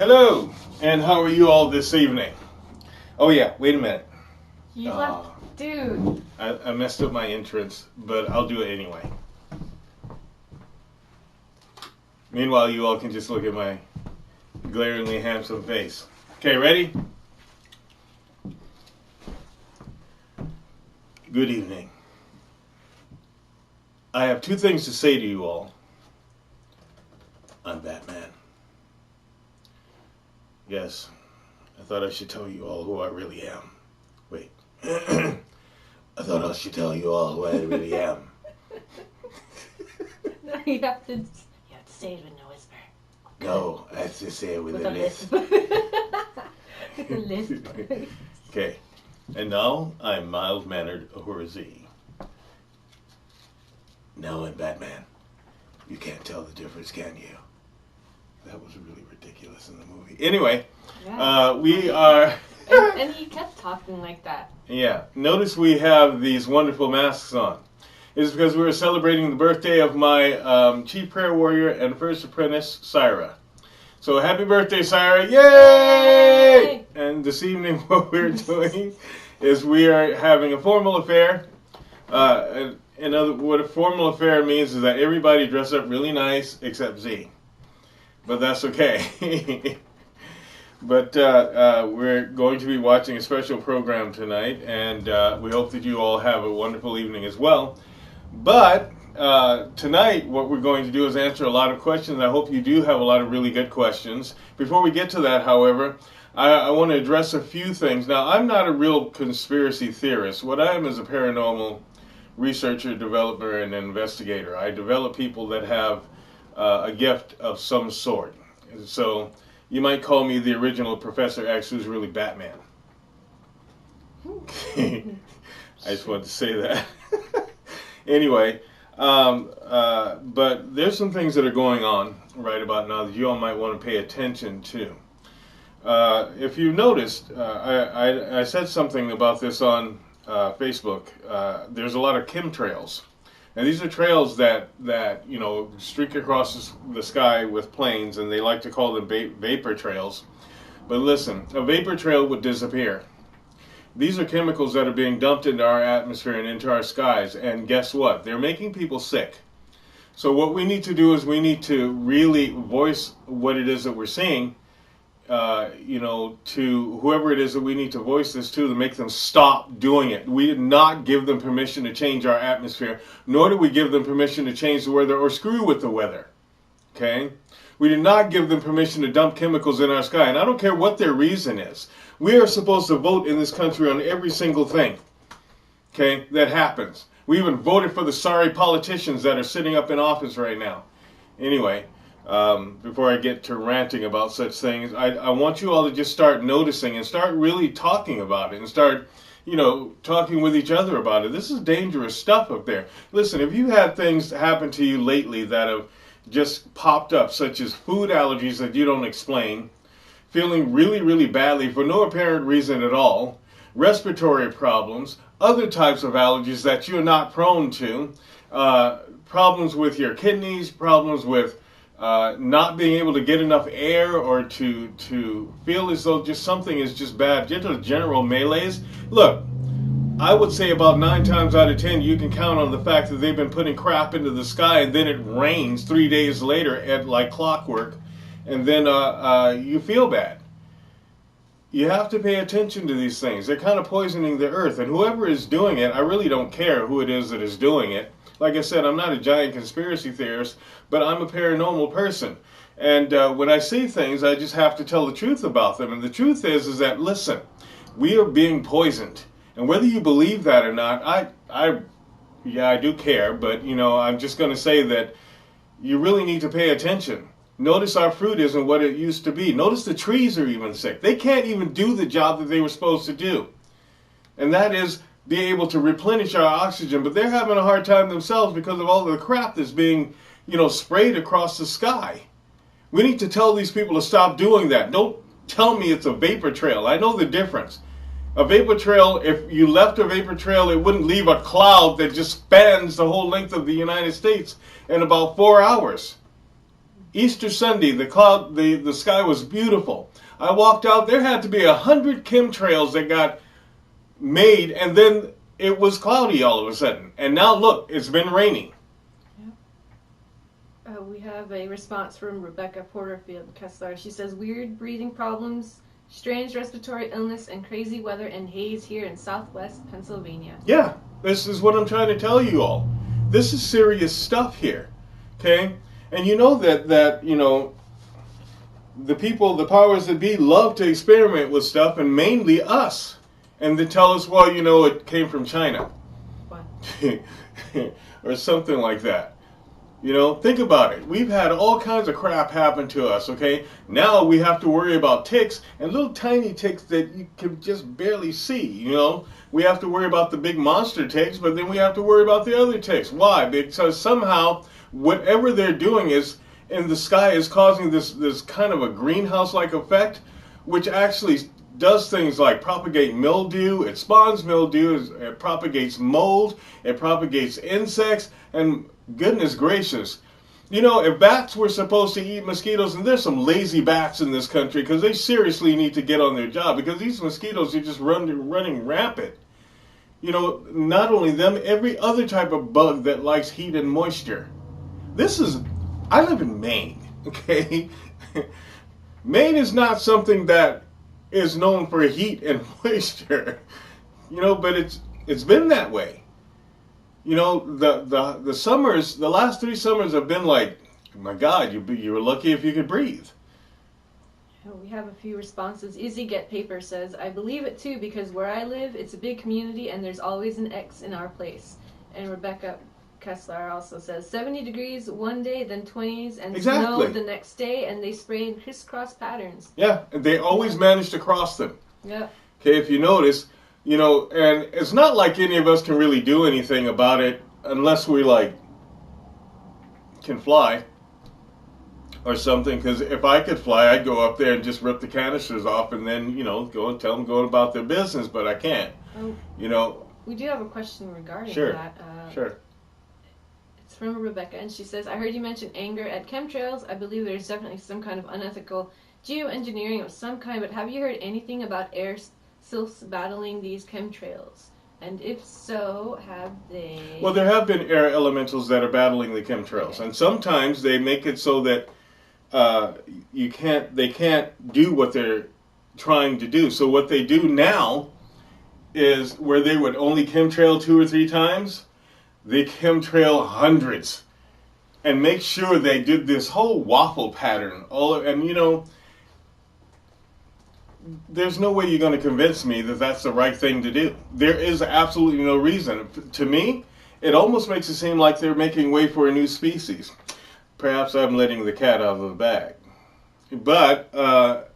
Hello, and how are you all this evening? Oh yeah, wait a minute. You left, dude. I messed up my entrance, but I'll do it anyway. Meanwhile, you all can just look at my glaringly handsome face. Okay, ready? Good evening. I have two things to say to you all. I'm Batman. Yes, I thought I should tell you all who I really am. Wait. I thought I should tell you all who I really am. No, you have to say it with no whisper. No, I have to say it with a lisp. With a lisp. Okay. And now I'm mild-mannered Ahura-Z. Now I'm Batman. You can't tell the difference, can you? That was really ridiculous in the movie. Anyway, Yeah. we are... and he kept talking like that. Yeah. Notice we have these wonderful masks on. It's because we were celebrating the birthday of my chief prayer warrior and first apprentice, Syra. So happy birthday, Syra. Yay! And this evening what we're doing is we are having a formal affair. What a formal affair means is that everybody dressed up really nice except Z. But that's okay. But we're going to be watching a special program tonight, and we hope that you all have a wonderful evening as well. But tonight, what we're going to do is answer a lot of questions. I hope you do have a lot of really good questions. Before we get to that, however, I want to address a few things. Now, I'm not a real conspiracy theorist. What I am is a paranormal researcher, developer, and investigator. I develop people that have a gift of some sort. So you might call me the original Professor X, who's really Batman. I just wanted to say that. Anyway, but there's some things that are going on right about now that you all might want to pay attention to. If you noticed, I said something about this on Facebook. There's a lot of chemtrails. And these are trails that streak across the sky with planes, and they like to call them vapor trails. But listen, a vapor trail would disappear. These are chemicals that are being dumped into our atmosphere and into our skies, and guess what? They're making people sick. So what we need to do is we need to really voice what it is that we're seeing, to whoever it is that we need to voice this to make them stop doing it. We did not give them permission to change our atmosphere, nor did we give them permission to change the weather or screw with the weather. Okay? We did not give them permission to dump chemicals in our sky, and I don't care what their reason is. We are supposed to vote in this country on every single thing, okay, that happens. We even voted for the sorry politicians that are sitting up in office right now. Anyway, before I get to ranting about such things, I want you all to just start noticing and start really talking about it and start, talking with each other about it. This is dangerous stuff up there. Listen, if you had things happen to you lately that have just popped up, such as food allergies that you don't explain, feeling really, really badly for no apparent reason at all, respiratory problems, other types of allergies that you're not prone to, problems with your kidneys, problems with not being able to get enough air or to feel as though just something is just bad, just a general malaise. Look, I would say about 9 times out of 10 you can count on the fact that they've been putting crap into the sky and then it rains 3 days later at like clockwork, and then you feel bad. You have to pay attention to these things. They're kind of poisoning the earth, and whoever is doing it, I really don't care who it is that is doing it. Like I said, I'm not a giant conspiracy theorist, but I'm a paranormal person. And when I see things, I just have to tell the truth about them. And the truth is that, listen, we are being poisoned. And whether you believe that or not, I do care, but, I'm just going to say that you really need to pay attention. Notice our fruit isn't what it used to be. Notice the trees are even sick. They can't even do the job that they were supposed to do. And that is be able to replenish our oxygen, but they're having a hard time themselves because of all the crap that's being, sprayed across the sky. We need to tell these people to stop doing that. Don't tell me it's a vapor trail. I know the difference. A vapor trail, if you left a vapor trail, it wouldn't leave a cloud that just spans the whole length of the United States in about 4 hours. Easter Sunday, the sky was beautiful. I walked out, there had to be 100 chemtrails that got made, and then it was cloudy all of a sudden. And now look, it's been raining. We have a response from Rebecca Porterfield Kessler. She says, weird breathing problems, strange respiratory illness, and crazy weather and haze here in southwest Pennsylvania. Yeah, this is what I'm trying to tell you all. This is serious stuff here, okay? And you know that the people, the powers that be, love to experiment with stuff, and mainly us. And they tell us, well, it came from China. What? Or something like that. Think about it. We've had all kinds of crap happen to us, okay? Now we have to worry about ticks, and little tiny ticks that you can just barely see, We have to worry about the big monster ticks, but then we have to worry about the other ticks. Why? Because somehow, whatever they're doing is in the sky is causing this kind of a greenhouse-like effect, which actually does things like propagate mildew, it spawns mildew, it propagates mold, it propagates insects, and goodness gracious. If bats were supposed to eat mosquitoes, and there's some lazy bats in this country, because they seriously need to get on their job, because these mosquitoes are just running rampant. Not only them, every other type of bug that likes heat and moisture. I live in Maine, okay? Maine is not something that is known for heat and moisture, but it's been that way. The summers, the last 3 summers have been like, my God, you were lucky if you could breathe. We have a few responses. Izzy Get Paper says, I believe it too because where I live, it's a big community and there's always an X in our place. And Rebecca Kessler also says 70 degrees one day, then 20s, and snow the next day, and they spray in crisscross patterns. Yeah, and they always manage to cross them. Yeah. Okay, if you notice, and it's not like any of us can really do anything about it unless we, can fly or something, because if I could fly, I'd go up there and just rip the canisters off and then, go and tell them go about their business, but I can't. Oh, we do have a question regarding that. Sure. It's from Rebecca, and she says, I heard you mention anger at chemtrails. I believe there's definitely some kind of unethical geoengineering of some kind, but have you heard anything about air sylphs battling these chemtrails? And if so, have they... Well, there have been air elementals that are battling the chemtrails, and sometimes they make it so that they can't do what they're trying to do. So what they do now is where they would only chemtrail 2 or 3 times, they chemtrail hundreds and make sure they did this whole waffle pattern. There's no way you're going to convince me that that's the right thing to do. There is absolutely no reason. To me, it almost makes it seem like they're making way for a new species. Perhaps I'm letting the cat out of the bag. But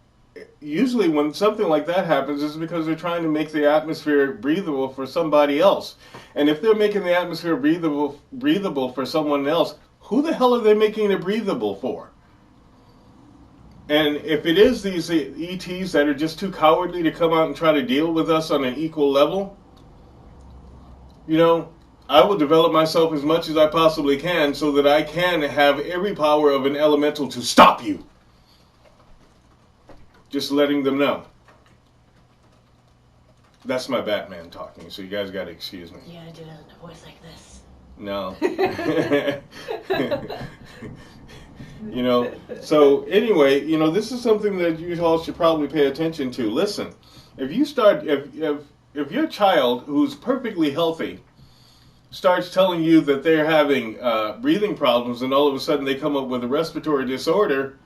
usually when something like that happens, it's because they're trying to make the atmosphere breathable for somebody else. And if they're making the atmosphere breathable for someone else, who the hell are they making it breathable for? And if it is these ETs that are just too cowardly to come out and try to deal with us on an equal level, I will develop myself as much as I possibly can so that I can have every power of an elemental to stop you. Just letting them know. That's my Batman talking, so you guys got to excuse me. Yeah, I do it in a voice like this. No. So anyway, this is something that you all should probably pay attention to. Listen, if your child who's perfectly healthy starts telling you that they're having breathing problems and all of a sudden they come up with a respiratory disorder,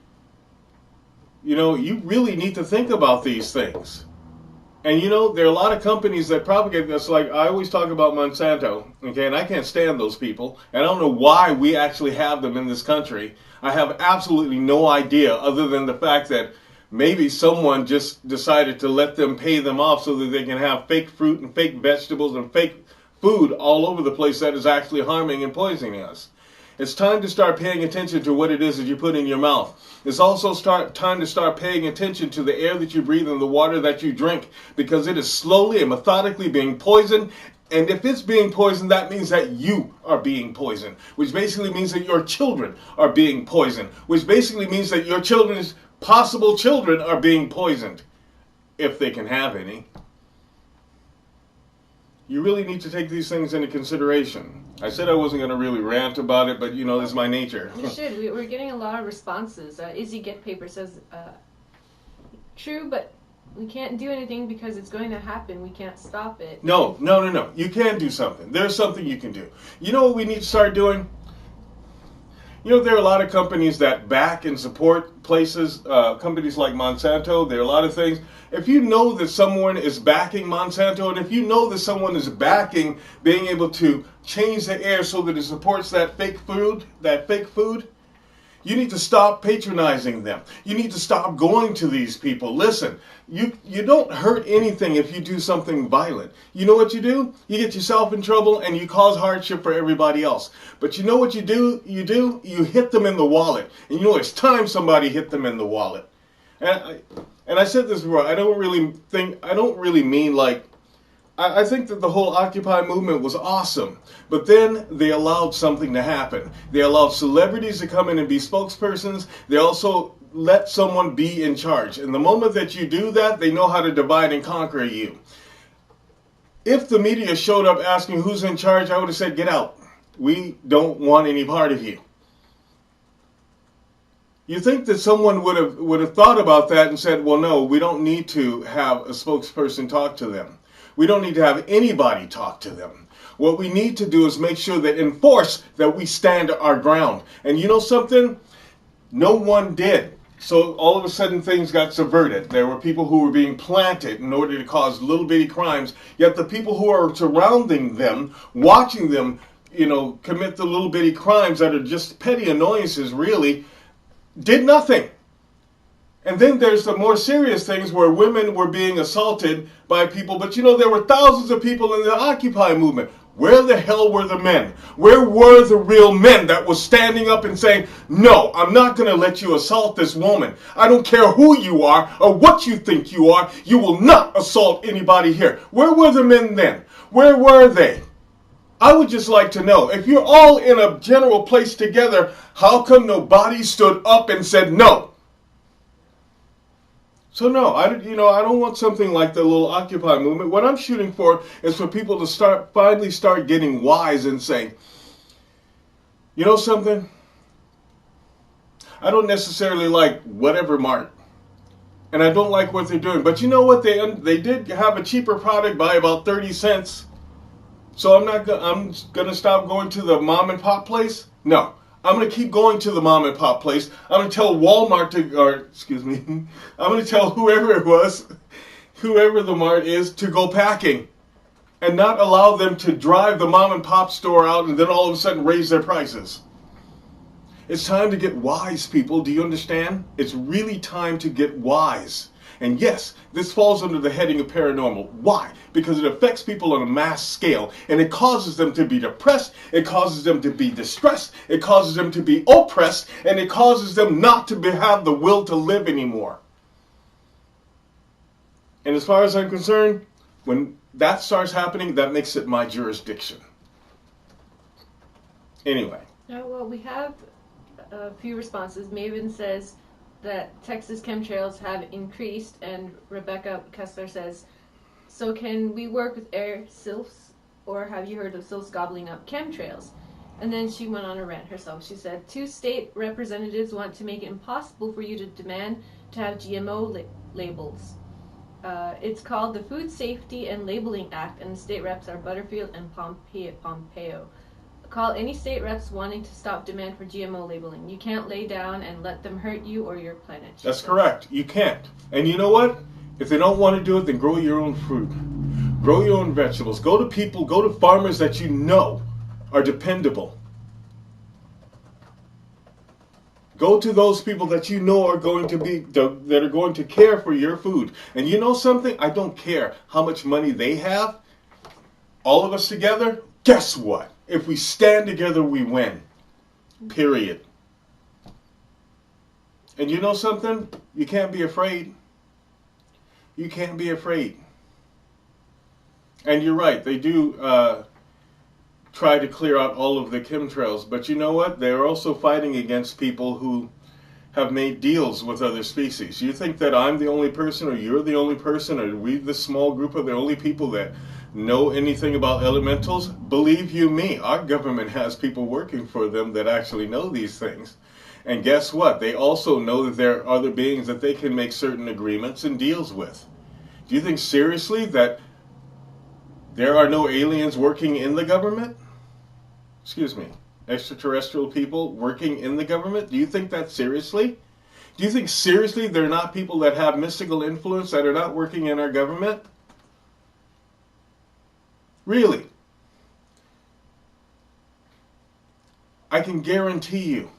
you really need to think about these things. And there are a lot of companies that propagate this. Like I always talk about Monsanto, okay, and I can't stand those people. And I don't know why we actually have them in this country. I have absolutely no idea other than the fact that maybe someone just decided to let them pay them off so that they can have fake fruit and fake vegetables and fake food all over the place that is actually harming and poisoning us. It's time to start paying attention to what it is that you put in your mouth. It's also time to start paying attention to the air that you breathe and the water that you drink, because it is slowly and methodically being poisoned And if it's being poisoned, that means that you are being poisoned, which basically means that your children are being poisoned, which basically means that your children's possible children are being poisoned, if they can have any. You really need to take these things into consideration. I said I wasn't going to really rant about it, but this is my nature. You should. We're getting a lot of responses. Izzy Get Paper says, true, but we can't do anything because it's going to happen. We can't stop it. No. You can do something. There's something you can do. You know what we need to start doing? There are a lot of companies that back and support places, companies like Monsanto. There are a lot of things. If you know that someone is backing Monsanto, and if you know that someone is backing being able to change the air so that it supports that fake food, you need to stop patronizing them. You need to stop going to these people. Listen, you don't hurt anything if you do something violent. You know what you do? You get yourself in trouble and you cause hardship for everybody else. But you know what you do? You hit them in the wallet. And it's time somebody hit them in the wallet. And I said this before, I don't really mean like, I think that the whole Occupy movement was awesome, but then they allowed something to happen. They allowed celebrities to come in and be spokespersons. They also let someone be in charge. And the moment that you do that, they know how to divide and conquer you. If the media showed up asking who's in charge, I would have said, get out. We don't want any part of you. You think that someone would have thought about that and said, well, no, we don't need to have a spokesperson talk to them. We don't need to have anybody talk to them. What we need to do is make sure that enforce that we stand our ground. And you know something? No one did. So all of a sudden things got subverted. There were people who were being planted in order to cause little bitty crimes. Yet the people who are surrounding them, watching them, commit the little bitty crimes that are just petty annoyances really, did nothing. And then there's the more serious things where women were being assaulted by people. But there were thousands of people in the Occupy movement. Where the hell were the men? Where were the real men that was standing up and saying, no, I'm not going to let you assault this woman. I don't care who you are or what you think you are. You will not assault anybody here. Where were the men then? Where were they? I would just like to know, if you're all in a general place together, how come nobody stood up and said no? So no, I don't want something like the little Occupy movement. What I'm shooting for is for people to finally start getting wise and saying, you know something? I don't necessarily like whatever Mart, and I don't like what they're doing. But you know what? They did have a cheaper product by about 30 cents. So I'm gonna stop going to the mom and pop place? No. I'm going to keep going to the mom and pop place. I'm going to tell Walmart I'm going to tell whoever the Mart is, to go packing and not allow them to drive the mom and pop store out and then all of a sudden raise their prices. It's time to get wise, people. Do you understand? It's really time to get wise. And yes, this falls under the heading of paranormal. Why? Because it affects people on a mass scale, and it causes them to be depressed, it causes them to be distressed, it causes them to be oppressed, and it causes them not to have the will to live anymore. And as far as I'm concerned, when that starts happening, that makes it my jurisdiction. Anyway. Well, we have a few responses. Maven says that Texas chemtrails have increased, and Rebecca Kessler says, so can we work with air sylphs, or have you heard of sylphs gobbling up chemtrails? And then she went on a rant herself. She said, 2 state representatives want to make it impossible for you to demand to have GMO labels. It's called the Food Safety and Labeling Act, and the state reps are Butterfield and Pompeo. Call any state reps wanting to stop demand for GMO labeling. You can't lay down and let them hurt you or your planet. That's correct. You can't. And you know what? If they don't want to do it, then grow your own fruit. Grow your own vegetables. Go to farmers that you know are dependable. Go to those people that you know are going to care for your food. And you know something? I don't care how much money they have. All of us together, guess what? If we stand together, we win. Period. And you know something? You can't be afraid. You can't be afraid. And you're right, they do try to clear out all of the chemtrails, but you know what? They're also fighting against people who have made deals with other species. You think that I'm the only person, or you're the only person, or we, this small group, are the only people that know anything about elementals? Believe you me, our government has people working for them that actually know these things. And guess what? They also know that there are other beings that they can make certain agreements and deals with. Do you think seriously that there are no aliens working in the government? Excuse me. Extraterrestrial people working in the government? Do you think that seriously? Do you think seriously they're not people that have mystical influence that are not working in our government? Really? I can guarantee you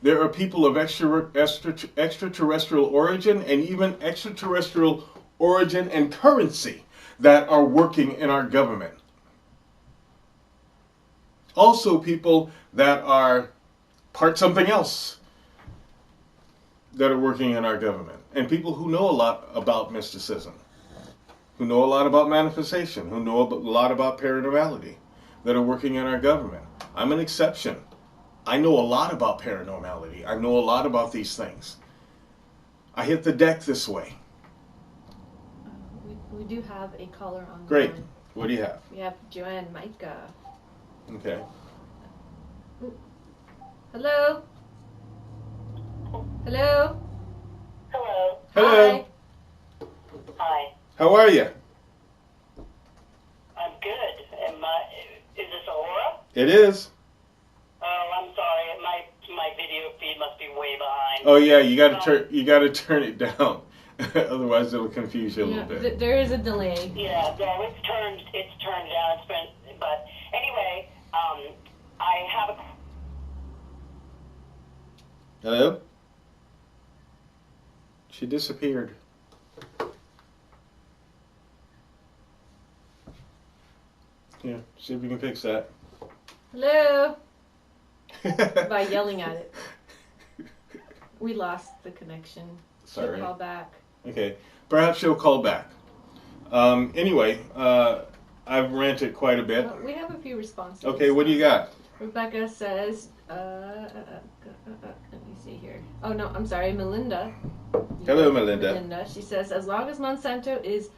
there are people of extraterrestrial origin and even extraterrestrial origin and currency that are working in our government. Also people that are part something else that are working in our government. And people who know a lot about mysticism, who know a lot about manifestation, who know a lot about paranormality, that are working in our government. I'm an exception. I know a lot about paranormality. I know a lot about these things. I hit the deck this way. We do have a caller on the Great. line. What do you have? We have Joanne Micah. Okay. Hello? Hello? Hello. Hello. Hi. How are you? I'm good. Is this Aurora? It is. Oh, I'm sorry. My video feed must be way behind. Oh yeah, you got to turn it down. Otherwise it'll confuse you a little bit. There is a delay. Yeah, no, it's turned down. But anyway, I have a. Hello? She disappeared. Yeah, see if we can fix that. Hello? By yelling at it. We lost the connection. Sorry. She'll call back. Okay, perhaps she'll call back. Anyway, I've ranted quite a bit. We have a few responses. Okay, what do you got? Rebecca says, let me see here. Oh no, I'm sorry, Melinda. Hello, Melinda. Melinda. She says, as long as Monsanto is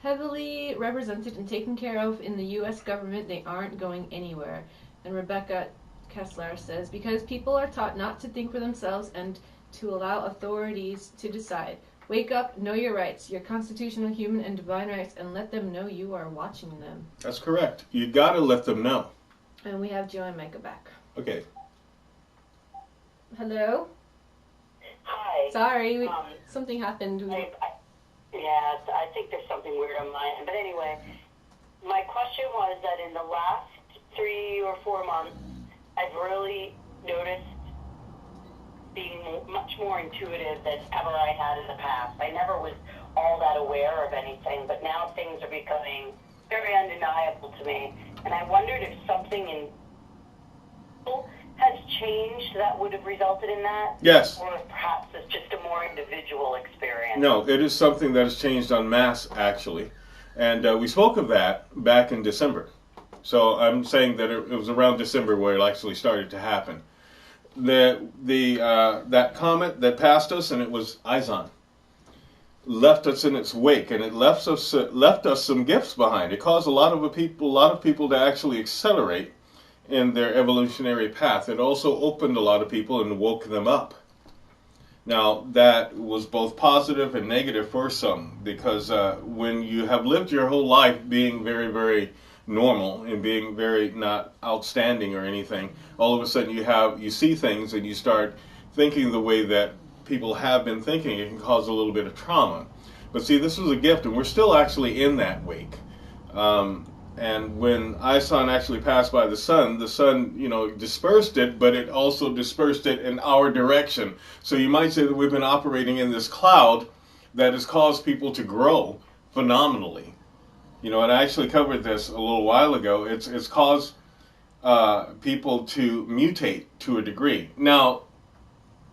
heavily represented and taken care of in the U.S. government, they aren't going anywhere. And Rebecca Kessler says, because people are taught not to think for themselves and to allow authorities to decide. Wake up, know your rights, your constitutional, human, and divine rights, and let them know you are watching them. That's correct. You got to let them know. And we have Joe and Micah back. Okay. Hello? Hi. Sorry, something happened. I think there's something weird on my end. But anyway, my question was that in the last 3 or 4 months, I've really noticed being much more intuitive than ever I had in the past. I never was all that aware of anything, but now things are becoming very undeniable to me. And I wondered if something in has changed that would have resulted in that? Yes. Or if perhaps it's just a more individual experience? No, it is something that has changed en masse, actually. And we spoke of that back in December. So I'm saying that it was around December where it actually started to happen. That comet that passed us, and it was Izon, left us in its wake, and it left us some gifts behind. It caused a lot of people to actually accelerate in their evolutionary path. It also opened a lot of people and woke them up. Now, that was both positive and negative for some, because when you have lived your whole life being very, very normal and being very not outstanding or anything, all of a sudden you see things and you start thinking the way that people have been thinking. It can cause a little bit of trauma. But see, this was a gift, and we're still actually in that wake. And when Ison actually passed by the sun, dispersed it, but it also dispersed it in our direction. So you might say that we've been operating in this cloud that has caused people to grow phenomenally. And I actually covered this a little while ago. It's caused people to mutate to a degree. Now,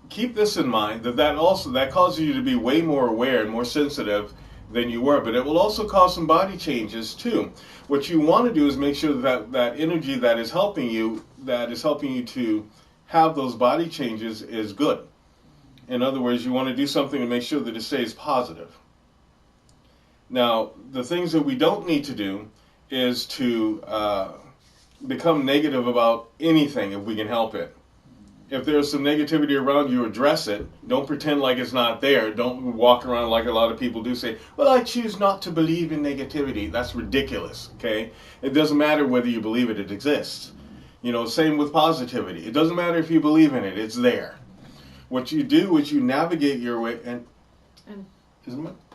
keep this in mind, that causes you to be way more aware and more sensitive than you were. But it will also cause some body changes too. What you want to do is make sure that that energy that is helping you to have those body changes is good. In other words, you want to do something to make sure that it stays positive. Now, the things that we don't need to do is to become negative about anything if we can help it. If there's some negativity around you, address it. Don't pretend like it's not there. Don't walk around like a lot of people do, say, well, I choose not to believe in negativity. That's ridiculous, okay? It doesn't matter whether you believe it, it exists. You know, same with positivity. It doesn't matter if you believe in it, it's there. What you do is you navigate your way, and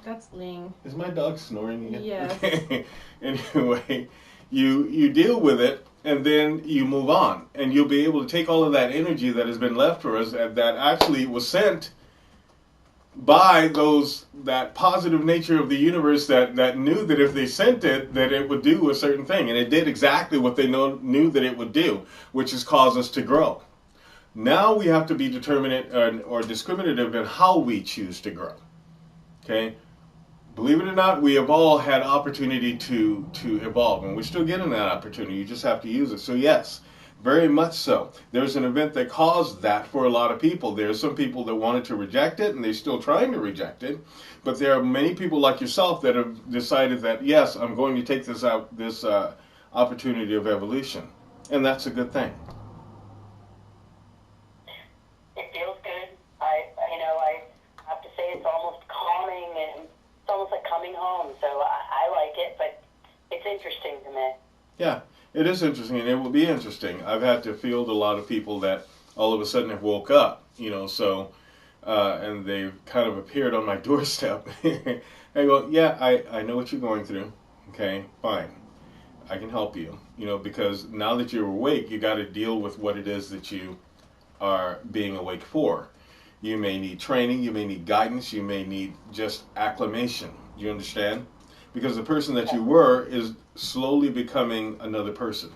that's Ling. is my dog snoring again? Yes. Okay. Anyway, you deal with it, and then you move on, and you'll be able to take all of that energy that has been left for us, that actually was sent by that positive nature of the universe that knew that if they sent it, that it would do a certain thing, and it did exactly what they knew that it would do, which is cause us to grow. Now we have to be determinate or discriminative in how we choose to grow. Okay? Believe it or not, we have all had opportunity to evolve, and we're still getting that opportunity. You just have to use it. So yes, very much so. There's an event that caused that for a lot of people. There are some people that wanted to reject it, and they're still trying to reject it. But there are many people like yourself that have decided that, yes, I'm going to take this opportunity of evolution. And that's a good thing. It feels good. I have to say it's almost calming, and it's almost like coming home. So I like it, but it's interesting to me. Yeah, it is interesting, and it will be interesting. I've had to field a lot of people that all of a sudden have woke up, and they've kind of appeared on my doorstep. I go, yeah, I know what you're going through. Okay, fine. I can help you, because now that you're awake, you got to deal with what it is that you are being awake for. You may need training, you may need guidance, you may need just acclimation. Do you understand? Because the person that you were is slowly becoming another person.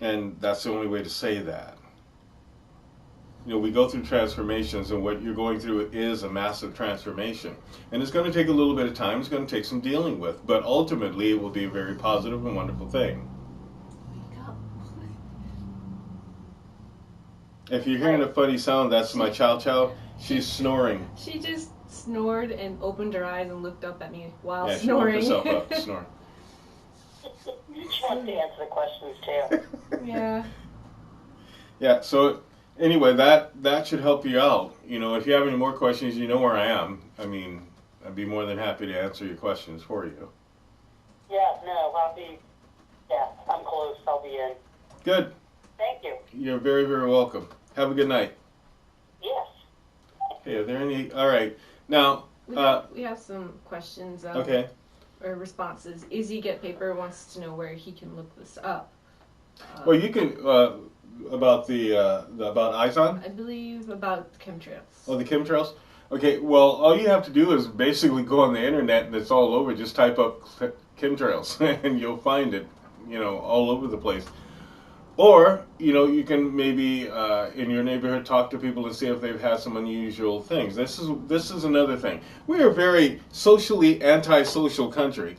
And that's the only way to say that. We go through transformations, and what you're going through is a massive transformation. And it's going to take a little bit of time, it's going to take some dealing with, but ultimately it will be a very positive and wonderful thing. If you're hearing a funny sound, that's my chow chow. She's snoring. She just snored and opened her eyes and looked up at me while Yeah, snoring. she woke herself up to snore. She wants to answer the questions too. Yeah. Yeah, so anyway, that should help you out. If you have any more questions, you know where I am. I mean, I'd be more than happy to answer your questions for you. Yeah, no, I'm close. I'll be in. Good. Thank you. You're very, very welcome. Have a good night. Yes. Okay, are there any? All right. Now, We have some questions okay. or responses. Izzy Get Paper wants to know where he can look this up. Well, you can about about Izon. I believe about chemtrails. Oh, the chemtrails. Okay. Well, all you have to do is basically go on the internet, and it's all over. Just type up chemtrails, and you'll find it. All over the place. Or, you can maybe in your neighborhood talk to people and see if they've had some unusual things. This is another thing. We are a very socially antisocial country,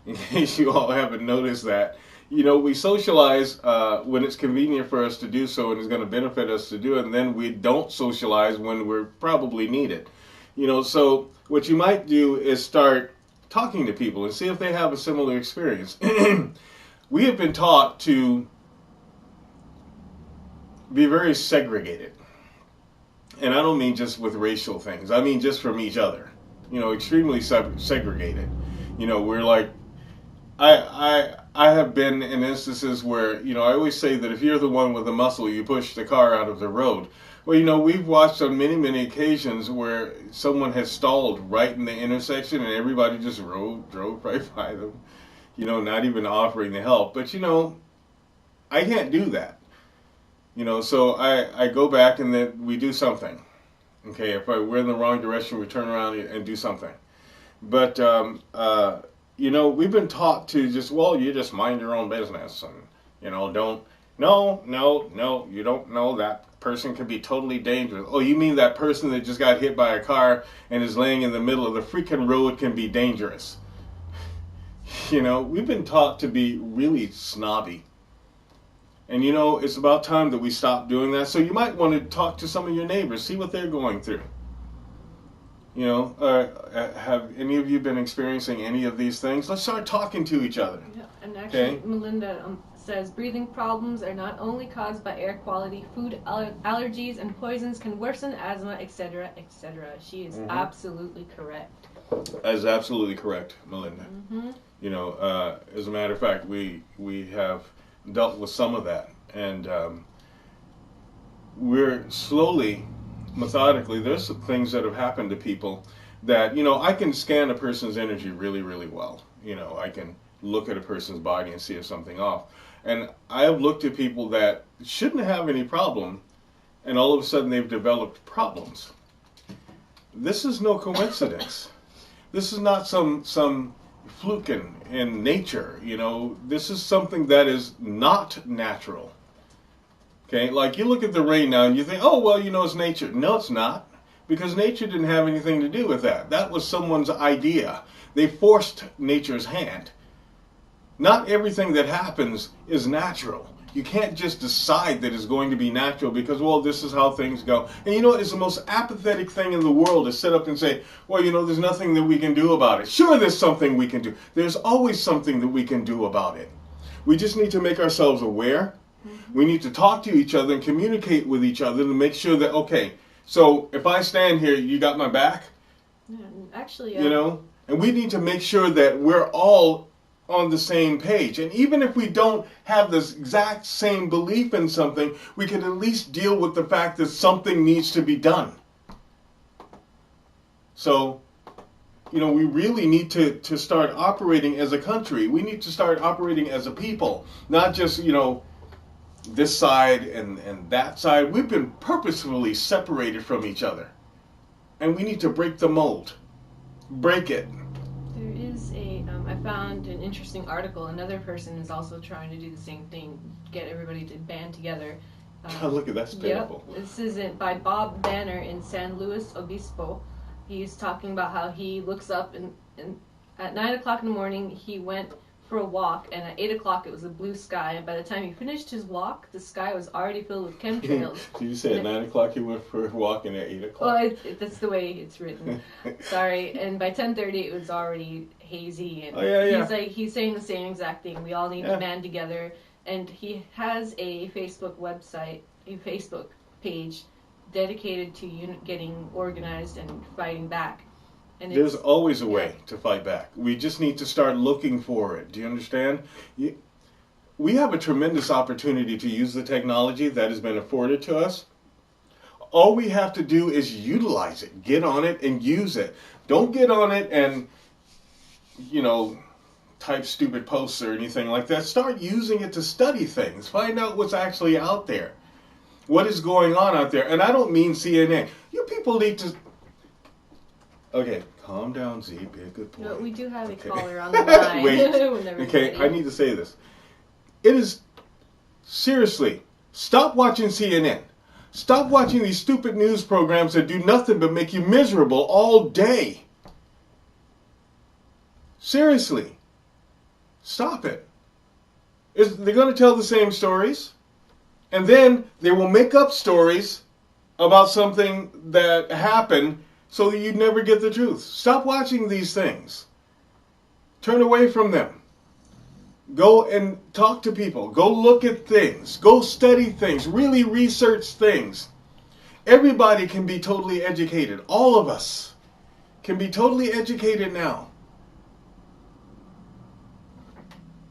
in case you all haven't noticed that. We socialize when it's convenient for us to do so and it's going to benefit us to do it, and then we don't socialize when we're probably needed. So what you might do is start talking to people and see if they have a similar experience. We have been taught to be very segregated. And I don't mean just with racial things. I mean just from each other. Extremely segregated. We're like, I have been in instances where, I always say that if you're the one with the muscle, you push the car out of the road. Well, we've watched on many, many occasions where someone has stalled right in the intersection and everybody just drove right by them, not even offering the help. But, I can't do that. So I go back and then we do something. Okay, if we're in the wrong direction, we turn around and do something. But, we've been taught to you just mind your own business. And, don't, no, you don't know that. person can be totally dangerous. Oh, you mean that person that just got hit by a car and is laying in the middle of the freaking road can be dangerous? You know, we've been taught to be really snobby. And you know, it's about time that we stop doing that. So you might want to talk to some of your neighbors, see what they're going through. You know, have any of you been experiencing any of these things? Let's start talking to each other. Yeah, and actually, Melinda says breathing problems are not only caused by air quality, food allergies, and poisons can worsen asthma, etc., etc. She is absolutely correct. That is absolutely correct, Melinda. You know, as a matter of fact, we have dealt with some of that, and we're slowly, methodically, there's some things that have happened to people that, you know, I can scan a person's energy really, really well. You know, I can look at a person's body and see if something off. And I have looked at people that shouldn't have any problem, and all of a sudden they've developed problems. This is no coincidence. This is not some fluke in nature, you know. This is something that is not natural. Okay, like you look at the rain now and you think, oh, well, you know, it's nature. No, it's not, because nature didn't have anything to do with that. That was someone's idea. They forced nature's hand. Not everything that happens is natural. You can't just decide that it's going to be natural because, well, this is how things go. And you know, it's the most apathetic thing in the world to sit up and say, well, you know, there's nothing that we can do about it. Sure, there's something we can do. There's always something that we can do about it. We just need to make ourselves aware. We need to talk to each other and communicate with each other to make sure that, okay, so if I stand here, you got my back? Yeah, actually, you know, and we need to make sure that we're all on the same page. And even if we don't have this exact same belief in something, we can at least deal with the fact that something needs to be done. So, you know, we really need to start operating as a country. We need to start operating as a people, not just, you know, this side and that side. We've been purposefully separated from each other. And we need to break the mold. Break it. There is I found an interesting article. Another person is also trying to do the same thing, get everybody to band together. Look at that, that's pitiful. Yep, this is it by Bob Banner in San Luis Obispo. He's talking about how he looks up and at 9 o'clock in the morning he went for a walk, and at 8 o'clock it was a blue sky, and by the time he finished his walk, the sky was already filled with chemtrails. Did you say at 9 o'clock he went for a walk and at 8 o'clock? Well, that's the way it's written. Sorry. And by 10:30 it was already hazy. And he's saying the same exact thing. We all need to band together. And he has a Facebook website, a Facebook page dedicated to getting organized and fighting back. And there's always a way to fight back. We just need to start looking for it. Do you understand? We have a tremendous opportunity to use the technology that has been afforded to us. All we have to do is utilize it. Get on it and use it. Don't get on it and, you know, type stupid posts or anything like that. Start using it to study things. Find out what's actually out there. What is going on out there. And I don't mean CNN. You people need to... Okay, calm down, Z. Be a good boy. No, we do have a caller on the line. Wait. Okay, I need to say this. It is... Seriously, stop watching CNN. Stop watching these stupid news programs that do nothing but make you miserable all day. Seriously. Stop it. They're going to tell the same stories, and then they will make up stories about something that happened so that you'd never get the truth. Stop watching these things. Turn away from them. Go and talk to people. Go look at things. Go study things. Really research things. Everybody can be totally educated. All of us can be totally educated now.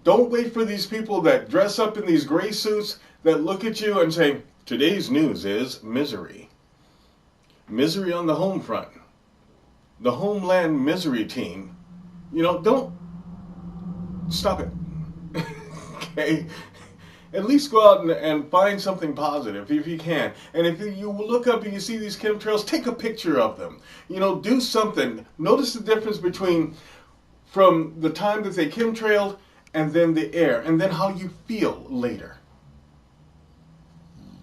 Don't wait for these people that dress up in these gray suits that look at you and say, today's news is misery. Misery on the home front. The Homeland Misery Team. You know, don't... Stop it. Okay? At least go out and find something positive if you can. And if you look up and you see these chemtrails, take a picture of them. You know, do something. Notice the difference between from the time that they chemtrailed and then the air, and then how you feel later.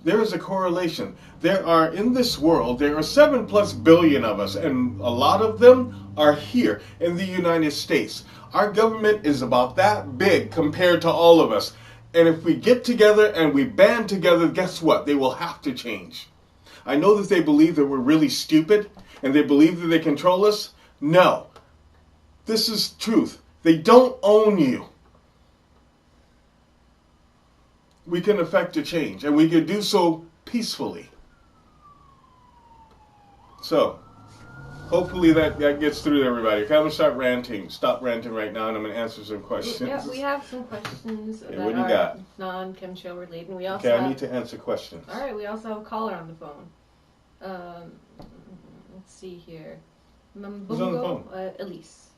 There is a correlation. There are, in this world, there are 7+ billion of us, and a lot of them are here in the United States. Our government is about that big compared to all of us. And if we get together and we band together, guess what? They will have to change. I know that they believe that we're really stupid and they believe that they control us. No. This is truth. They don't own you. We can affect a change, and we can do so peacefully. So, hopefully that gets through to everybody. Okay, I'm going to stop ranting right now, and I'm going to answer some questions. Yeah, we have some questions that what do you are got? non-chemtrail related. And we also Okay, I need to answer questions. All right, we also have a caller on the phone. Let's see here. Who's on the phone? Elise.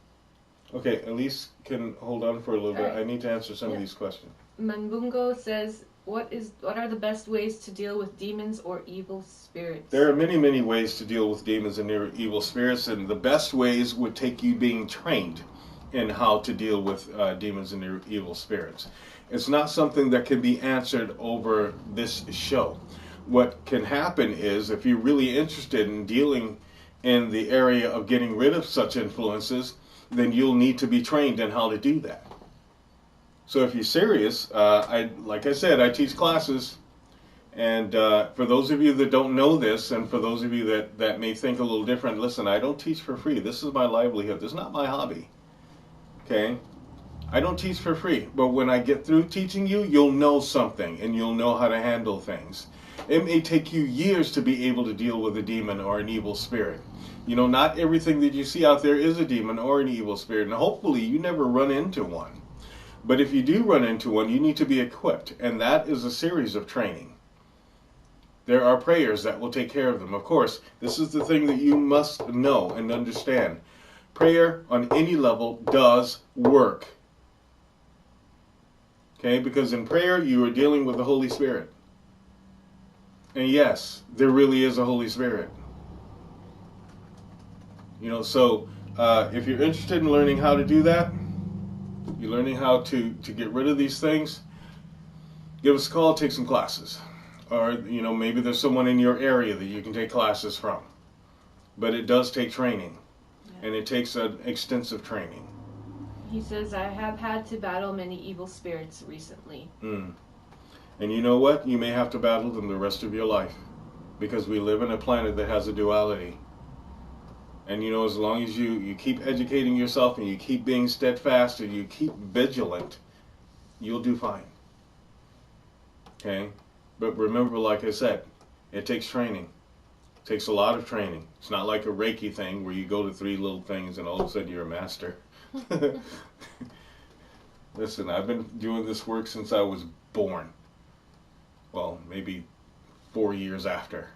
Okay, Elise can hold on for a little bit. Right. I need to answer some of these questions. Manbungo says, what are the best ways to deal with demons or evil spirits? There are many, many ways to deal with demons and their evil spirits, and the best ways would take you being trained in how to deal with demons and their evil spirits. It's not something that can be answered over this show. What can happen is, if you're really interested in dealing in the area of getting rid of such influences, then you'll need to be trained in how to do that. So if you're serious, like I said, I teach classes, and for those of you that don't know this, and for those of you that may think a little different, listen, I don't teach for free. This is my livelihood. This is not my hobby. Okay? I don't teach for free, but when I get through teaching you, you'll know something, and you'll know how to handle things. It may take you years to be able to deal with a demon or an evil spirit. You know, not everything that you see out there is a demon or an evil spirit, and hopefully you never run into one. But if you do run into one, you need to be equipped, and that is a series of training. There are prayers that will take care of them. Of course, this is the thing that you must know and understand. Prayer on any level does work. Okay, because in prayer you are dealing with the Holy Spirit. And yes, there really is a Holy Spirit. You know, so if you're interested in learning how to do that, you're learning how to get rid of these things, give us a call, take some classes. Or, you know, maybe there's someone in your area that you can take classes from. But it does take training. And it takes an extensive training. He says, I have had to battle many evil spirits recently. And you know what? You may have to battle them the rest of your life. Because we live in a planet that has a duality. And you know, as long as you keep educating yourself and you keep being steadfast and you keep vigilant, you'll do fine. Okay? But remember, like I said, it takes training. It takes a lot of training. It's not like a Reiki thing where you go to 3 little things and all of a sudden you're a master. Listen, I've been doing this work since I was born. Well, maybe 4 years after.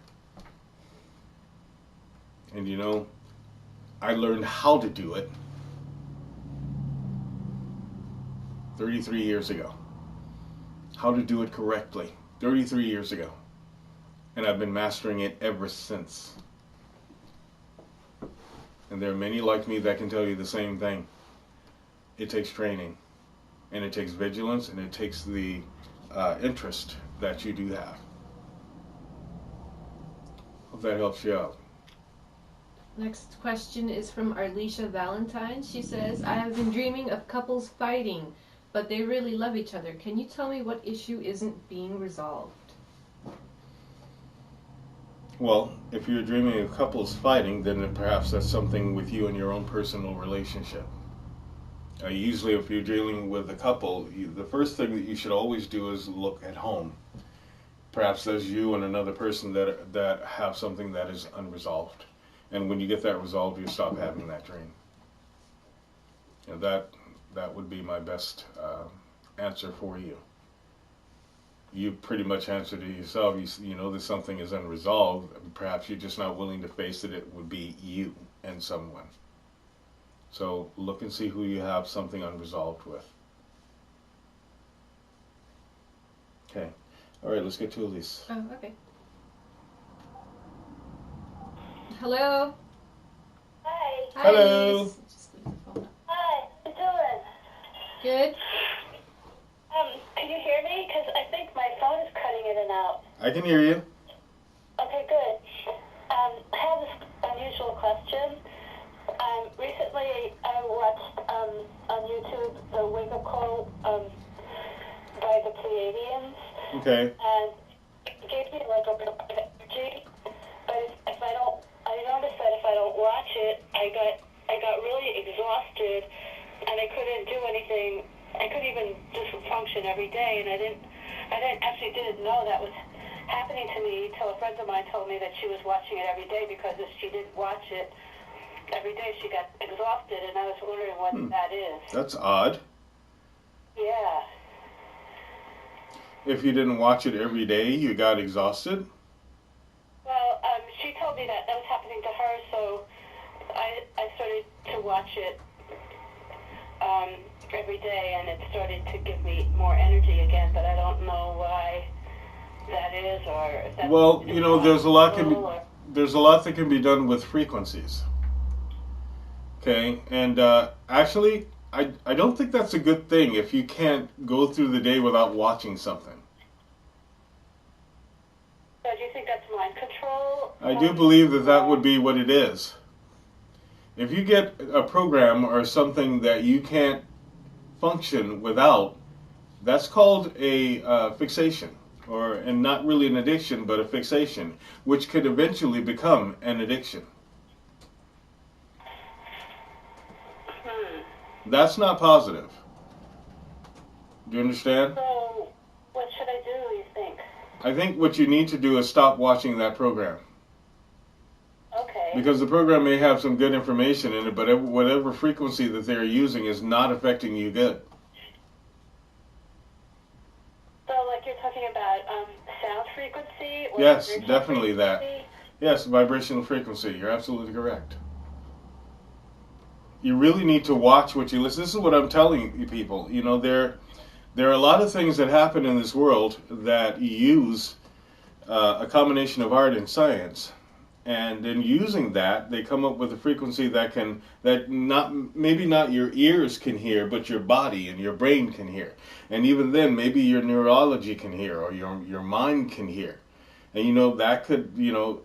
And you know, I learned how to do it 33 years ago. How to do it correctly 33 years ago. And I've been mastering it ever since. And there are many like me that can tell you the same thing. It takes training, and it takes vigilance, and it takes the interest that you do have. Hope that helps you out. Next question is from Arlisha Valentine. She says, I have been dreaming of couples fighting, but they really love each other. Can you tell me what issue isn't being resolved? Well, if you're dreaming of couples fighting, then perhaps that's something with you and your own personal relationship. Usually if you're dealing with a couple, the first thing that you should always do is look at home. Perhaps there's you and another person that have something that is unresolved. And when you get that resolved, you stop having that dream. And that would be my best answer for you. You pretty much answered it yourself. You know that something is unresolved. Perhaps you're just not willing to face it. It would be you and someone. So look and see who you have something unresolved with. Okay. All right, let's get to Elise. Oh, okay. Hello? Hi. Hi, Hello. Elise. Just leave the phone up. Hi. How you doing? Good? Can you hear me? Because I think my phone is cutting in and out. I can hear you. Okay, good. I have this unusual question. Recently, I watched on YouTube the Wake Up Call by the Pleiadians, Okay. and it gave me like a bit of energy. But if I noticed that if I don't watch it, I got really exhausted, and I couldn't do anything. I couldn't even just function every day, and I didn't know that was happening to me till a friend of mine told me that she was watching it every day, because if she didn't watch it every day, she got exhausted, and I was wondering what that is. That's odd. Yeah. If you didn't watch it every day, you got exhausted? Well, she told me that was happening to her, so I started to watch it every day, and it started to give me more energy again, but I don't know why that is, or if that's... Well, you know, there's a lot that can be done with frequencies. Okay, and actually, I don't think that's a good thing if you can't go through the day without watching something. So do you think that's mind control? I do believe that would be what it is. If you get a program or something that you can't function without, that's called a fixation, and not really an addiction, but a fixation, which could eventually become an addiction. That's not positive. Do you understand? So what should I do, you think? I think what you need to do is stop watching that program. Okay. Because the program may have some good information in it, but whatever frequency that they're using is not affecting you good. So, like you're talking about sound frequency? Or Yes, vibration definitely that. frequency? Yes, vibrational frequency. You're absolutely correct. You really need to watch what you listen. This is what I'm telling you people. You know, there are a lot of things that happen in this world that use a combination of art and science. And in using that, they come up with a frequency that maybe not your ears can hear, but your body and your brain can hear. And even then, maybe your neurology can hear, or your mind can hear. And you know, that could, you know,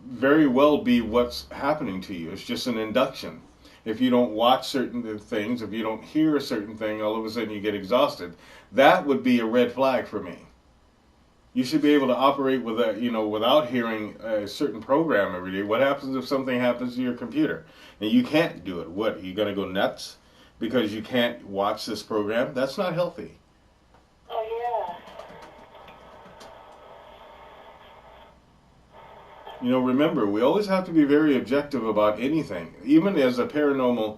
very well be what's happening to you. It's just an induction. If you don't watch certain things, if you don't hear a certain thing, all of a sudden you get exhausted. That would be a red flag for me. You should be able to operate with without hearing a certain program every day. What happens if something happens to your computer and you can't do it? What, are you going to go nuts because you can't watch this program? That's not healthy. Oh, You know, remember, we always have to be very objective about anything. Even as a paranormal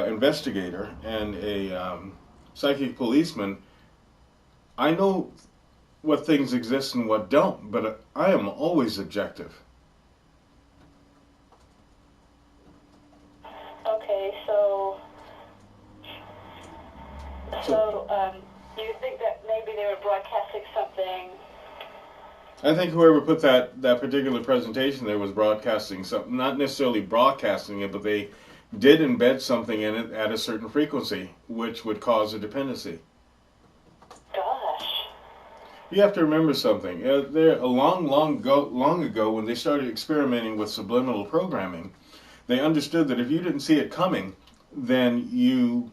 investigator and a psychic policeman, I know what things exist and what don't, but I am always objective. yeah. Okay, so you think that maybe they were broadcasting something? I think whoever put that particular presentation there was broadcasting something, not necessarily broadcasting it, but they did embed something in it at a certain frequency, which would cause a dependency. Gosh. You have to remember something. Long ago, when they started experimenting with subliminal programming, they understood that if you didn't see it coming, then you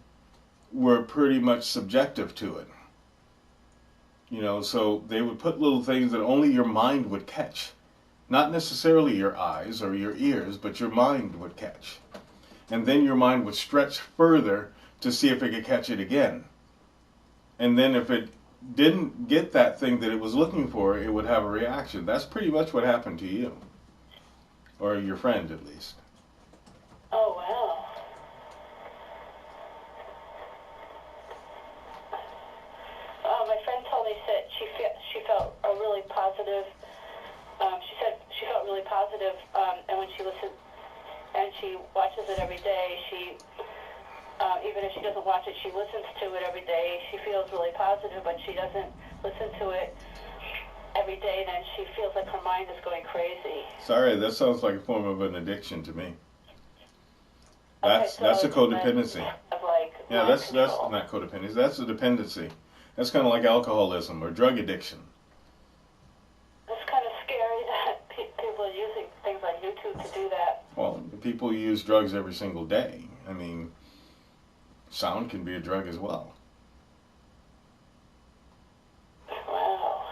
were pretty much subjective to it. You know, so they would put little things that only your mind would catch. Not necessarily your eyes or your ears, but your mind would catch. And then your mind would stretch further to see if it could catch it again. And then if it didn't get that thing that it was looking for, it would have a reaction. That's pretty much what happened to you. Or your friend, at least. Oh, wow. My friend told me that she felt a really positive. She said she felt really positive, and when she listened, and she watches it every day, she even if she doesn't watch it, she listens to it every day. She feels really positive, but she doesn't listen to it every day. Then she feels like her mind is going crazy. Sorry, that sounds like a form of an addiction to me. That's Okay, so a codependency. Of like Yeah, mind that's control. not codependency. That's a dependency. That's kind of like alcoholism or drug addiction. on YouTube to do that. Well, people use drugs every single day. I mean, sound can be a drug as well. Wow.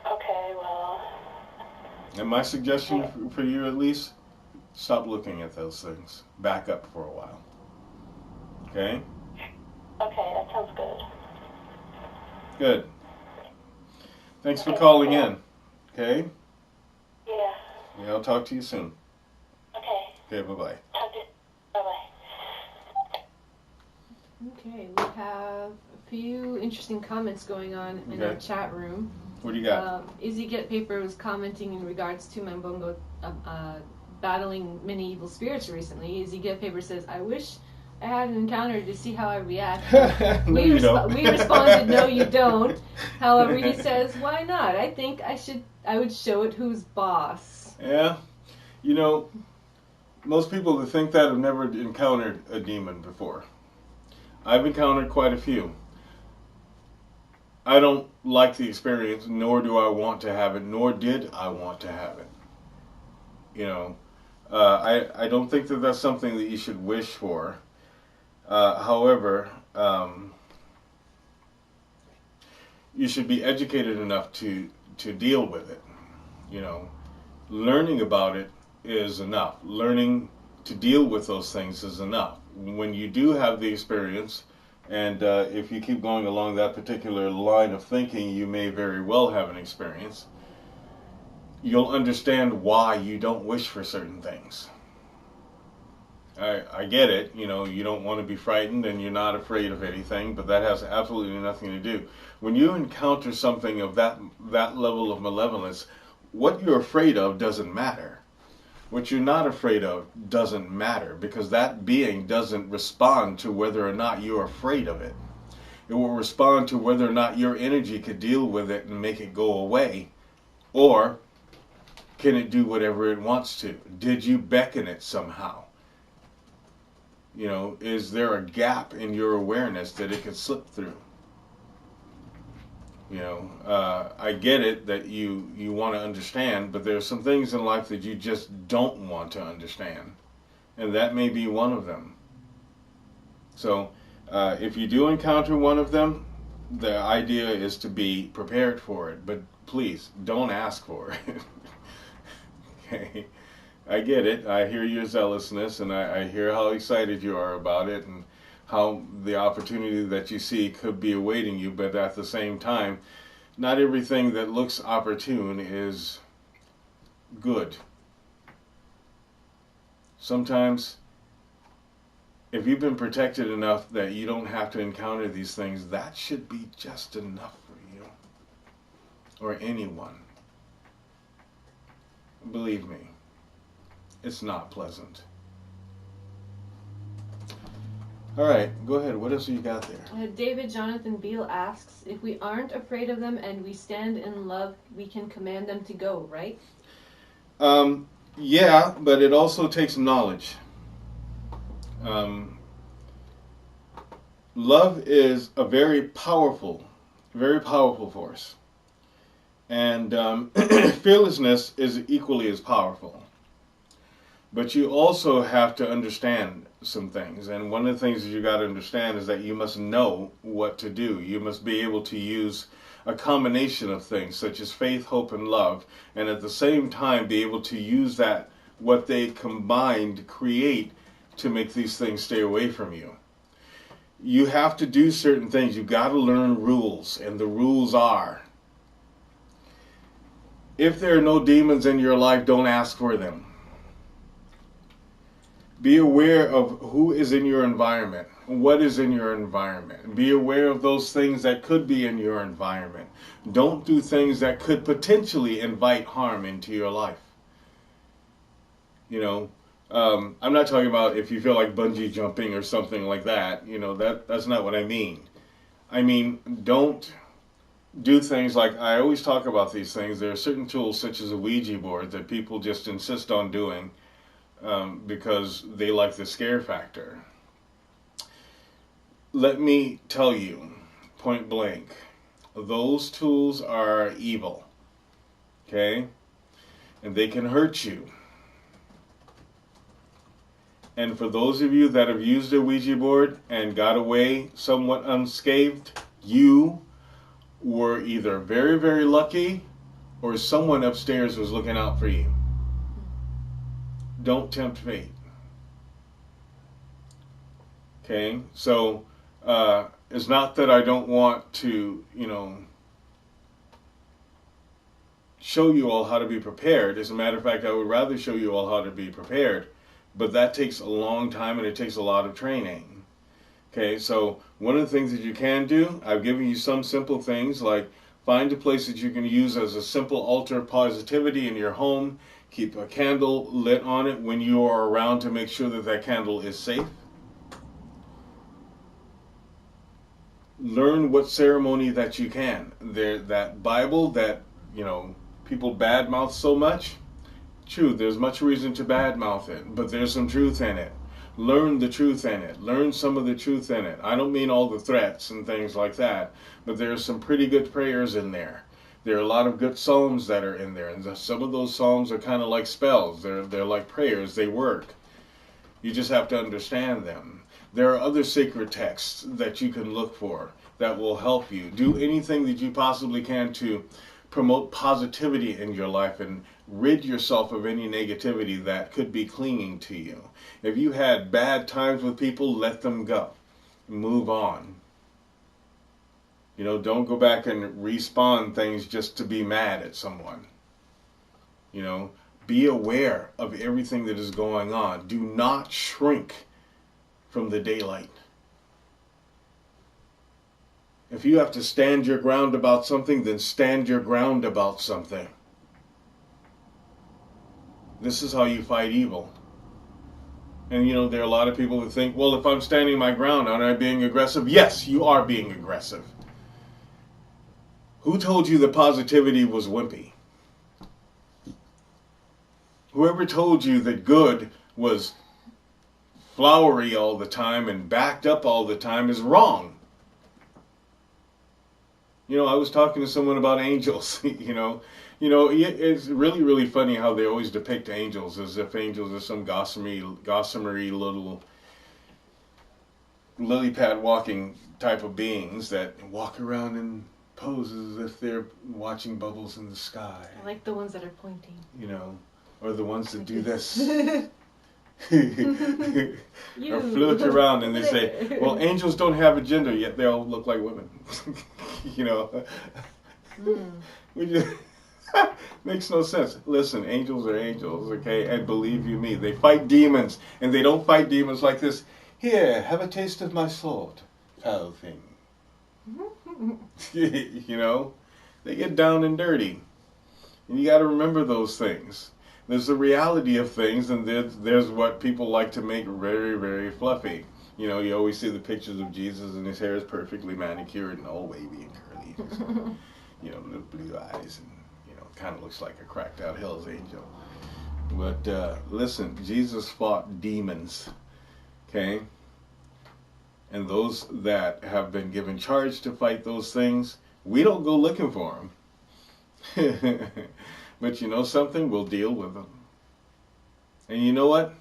Okay, well. And my suggestion for you, at least, stop looking at those things. Back up for a while. Okay? Okay, that sounds good. Good. Thanks for calling in. Okay? Yeah. Yeah, I'll talk to you soon. Okay. Okay, bye-bye. Talk to you. Bye-bye. Okay, we have a few interesting comments going on in our Okay. chat room. What do you got? Izzy Get Paper was commenting in regards to Mambongo battling many evil spirits recently. Izzy Get Paper says, I wish I had an encounter to see how I react. No, you don't. We responded, no, you don't. However, he says, why not? I think I would show it who's boss. Yeah. You know, most people that think that have never encountered a demon before. I've encountered quite a few. I don't like the experience, nor do I want to have it, nor did I want to have it. You know, I don't think that that's something that you should wish for. However, you should be educated enough to deal with it. You know, learning about it is enough. Learning to deal with those things is enough. When you do have the experience, and if you keep going along that particular line of thinking, you may very well have an experience. You'll understand why you don't wish for certain things. I get it, you know, you don't want to be frightened and you're not afraid of anything, but that has absolutely nothing to do. When you encounter something of that level of malevolence, what you're afraid of doesn't matter. What you're not afraid of doesn't matter, because that being doesn't respond to whether or not you're afraid of it. It will respond to whether or not your energy could deal with it and make it go away, or can it do whatever it wants to? Did you beckon it somehow? You know, is there a gap in your awareness that it could slip through? You know, I get it that you want to understand, but there are some things in life that you just don't want to understand. And that may be one of them. So, if you do encounter one of them, the idea is to be prepared for it. But please, don't ask for it. Okay? I get it. I hear your zealousness, and I hear how excited you are about it, and how the opportunity that you see could be awaiting you. But at the same time, not everything that looks opportune is good. Sometimes, if you've been protected enough that you don't have to encounter these things, that should be just enough for you or anyone. Believe me. It's not pleasant. All right, go ahead. What else you got there? David Jonathan Beale asks, if we aren't afraid of them and we stand in love, we can command them to go, right? Yeah, but it also takes knowledge. Love is a very powerful force. And fearlessness is equally as powerful. But you also have to understand some things. And one of the things that you got to understand is that you must know what to do. You must be able to use a combination of things such as faith, hope, and love. And at the same time be able to use that, what they combined create, to make these things stay away from you. You have to do certain things. You've got to learn rules. And the rules are, if there are no demons in your life, don't ask for them. Be aware of who is in your environment, what is in your environment. Be aware of those things that could be in your environment. Don't do things that could potentially invite harm into your life. You know, I'm not talking about if you feel like bungee jumping or something like that. You know, that's not what I mean. I mean, don't do things like, I always talk about these things. There are certain tools such as a Ouija board that people just insist on doing. Because they like the scare factor. Let me tell you, point blank, those tools are evil. Okay? And they can hurt you. And for those of you that have used a Ouija board and got away somewhat unscathed, you were either very, very lucky or someone upstairs was looking out for you. Don't tempt fate. Okay? So, it's not that I don't want to, show you all how to be prepared. As a matter of fact, I would rather show you all how to be prepared. But that takes a long time and it takes a lot of training. Okay, so one of the things that you can do, I've given you some simple things like find a place that you can use as a simple altar of positivity in your home. Keep a candle lit on it when you are around to make sure that that candle is safe. Learn what ceremony that you can. That Bible that, people badmouth so much. True, there's much reason to badmouth it, but there's some truth in it. Learn the truth in it. Learn some of the truth in it. I don't mean all the threats and things like that, but there's some pretty good prayers in there. There are a lot of good psalms that are in there, and some of those psalms are kind of like spells. They're like prayers. They work. You just have to understand them. There are other sacred texts that you can look for that will help you. Do anything that you possibly can to promote positivity in your life and rid yourself of any negativity that could be clinging to you. If you had bad times with people, let them go. Move on. Don't go back and respawn things just to be mad at someone. Be aware of everything that is going on. Do not shrink from the daylight. If you have to stand your ground about something, then stand your ground about something. This is how you fight evil. And there are a lot of people who think, well, if I'm standing my ground, aren't I being aggressive? Yes, you are being aggressive. Who told you that positivity was wimpy? Whoever told you that good was flowery all the time and backed up all the time is wrong. I was talking to someone about angels, it's really, really funny how they always depict angels as if angels are some gossamery little lily pad walking type of beings that walk around in poses as if they're watching bubbles in the sky. I like the ones that are pointing. Or the ones that do this. Or float around and they say, well, angels don't have a gender, yet they all look like women. Makes no sense. Listen, angels are angels, okay? And believe you me, they fight demons. And they don't fight demons like this. Here, have a taste of my sword. Foul thing. They get down and dirty. And you got to remember those things. There's the reality of things, and there's what people like to make very, very fluffy. You always see the pictures of Jesus, and his hair is perfectly manicured and all wavy and curly. The blue eyes, and kind of looks like a cracked out Hell's Angel. But listen, Jesus fought demons, okay? And those that have been given charge to fight those things, we don't go looking for them. But you know something? We'll deal with them. And you know what?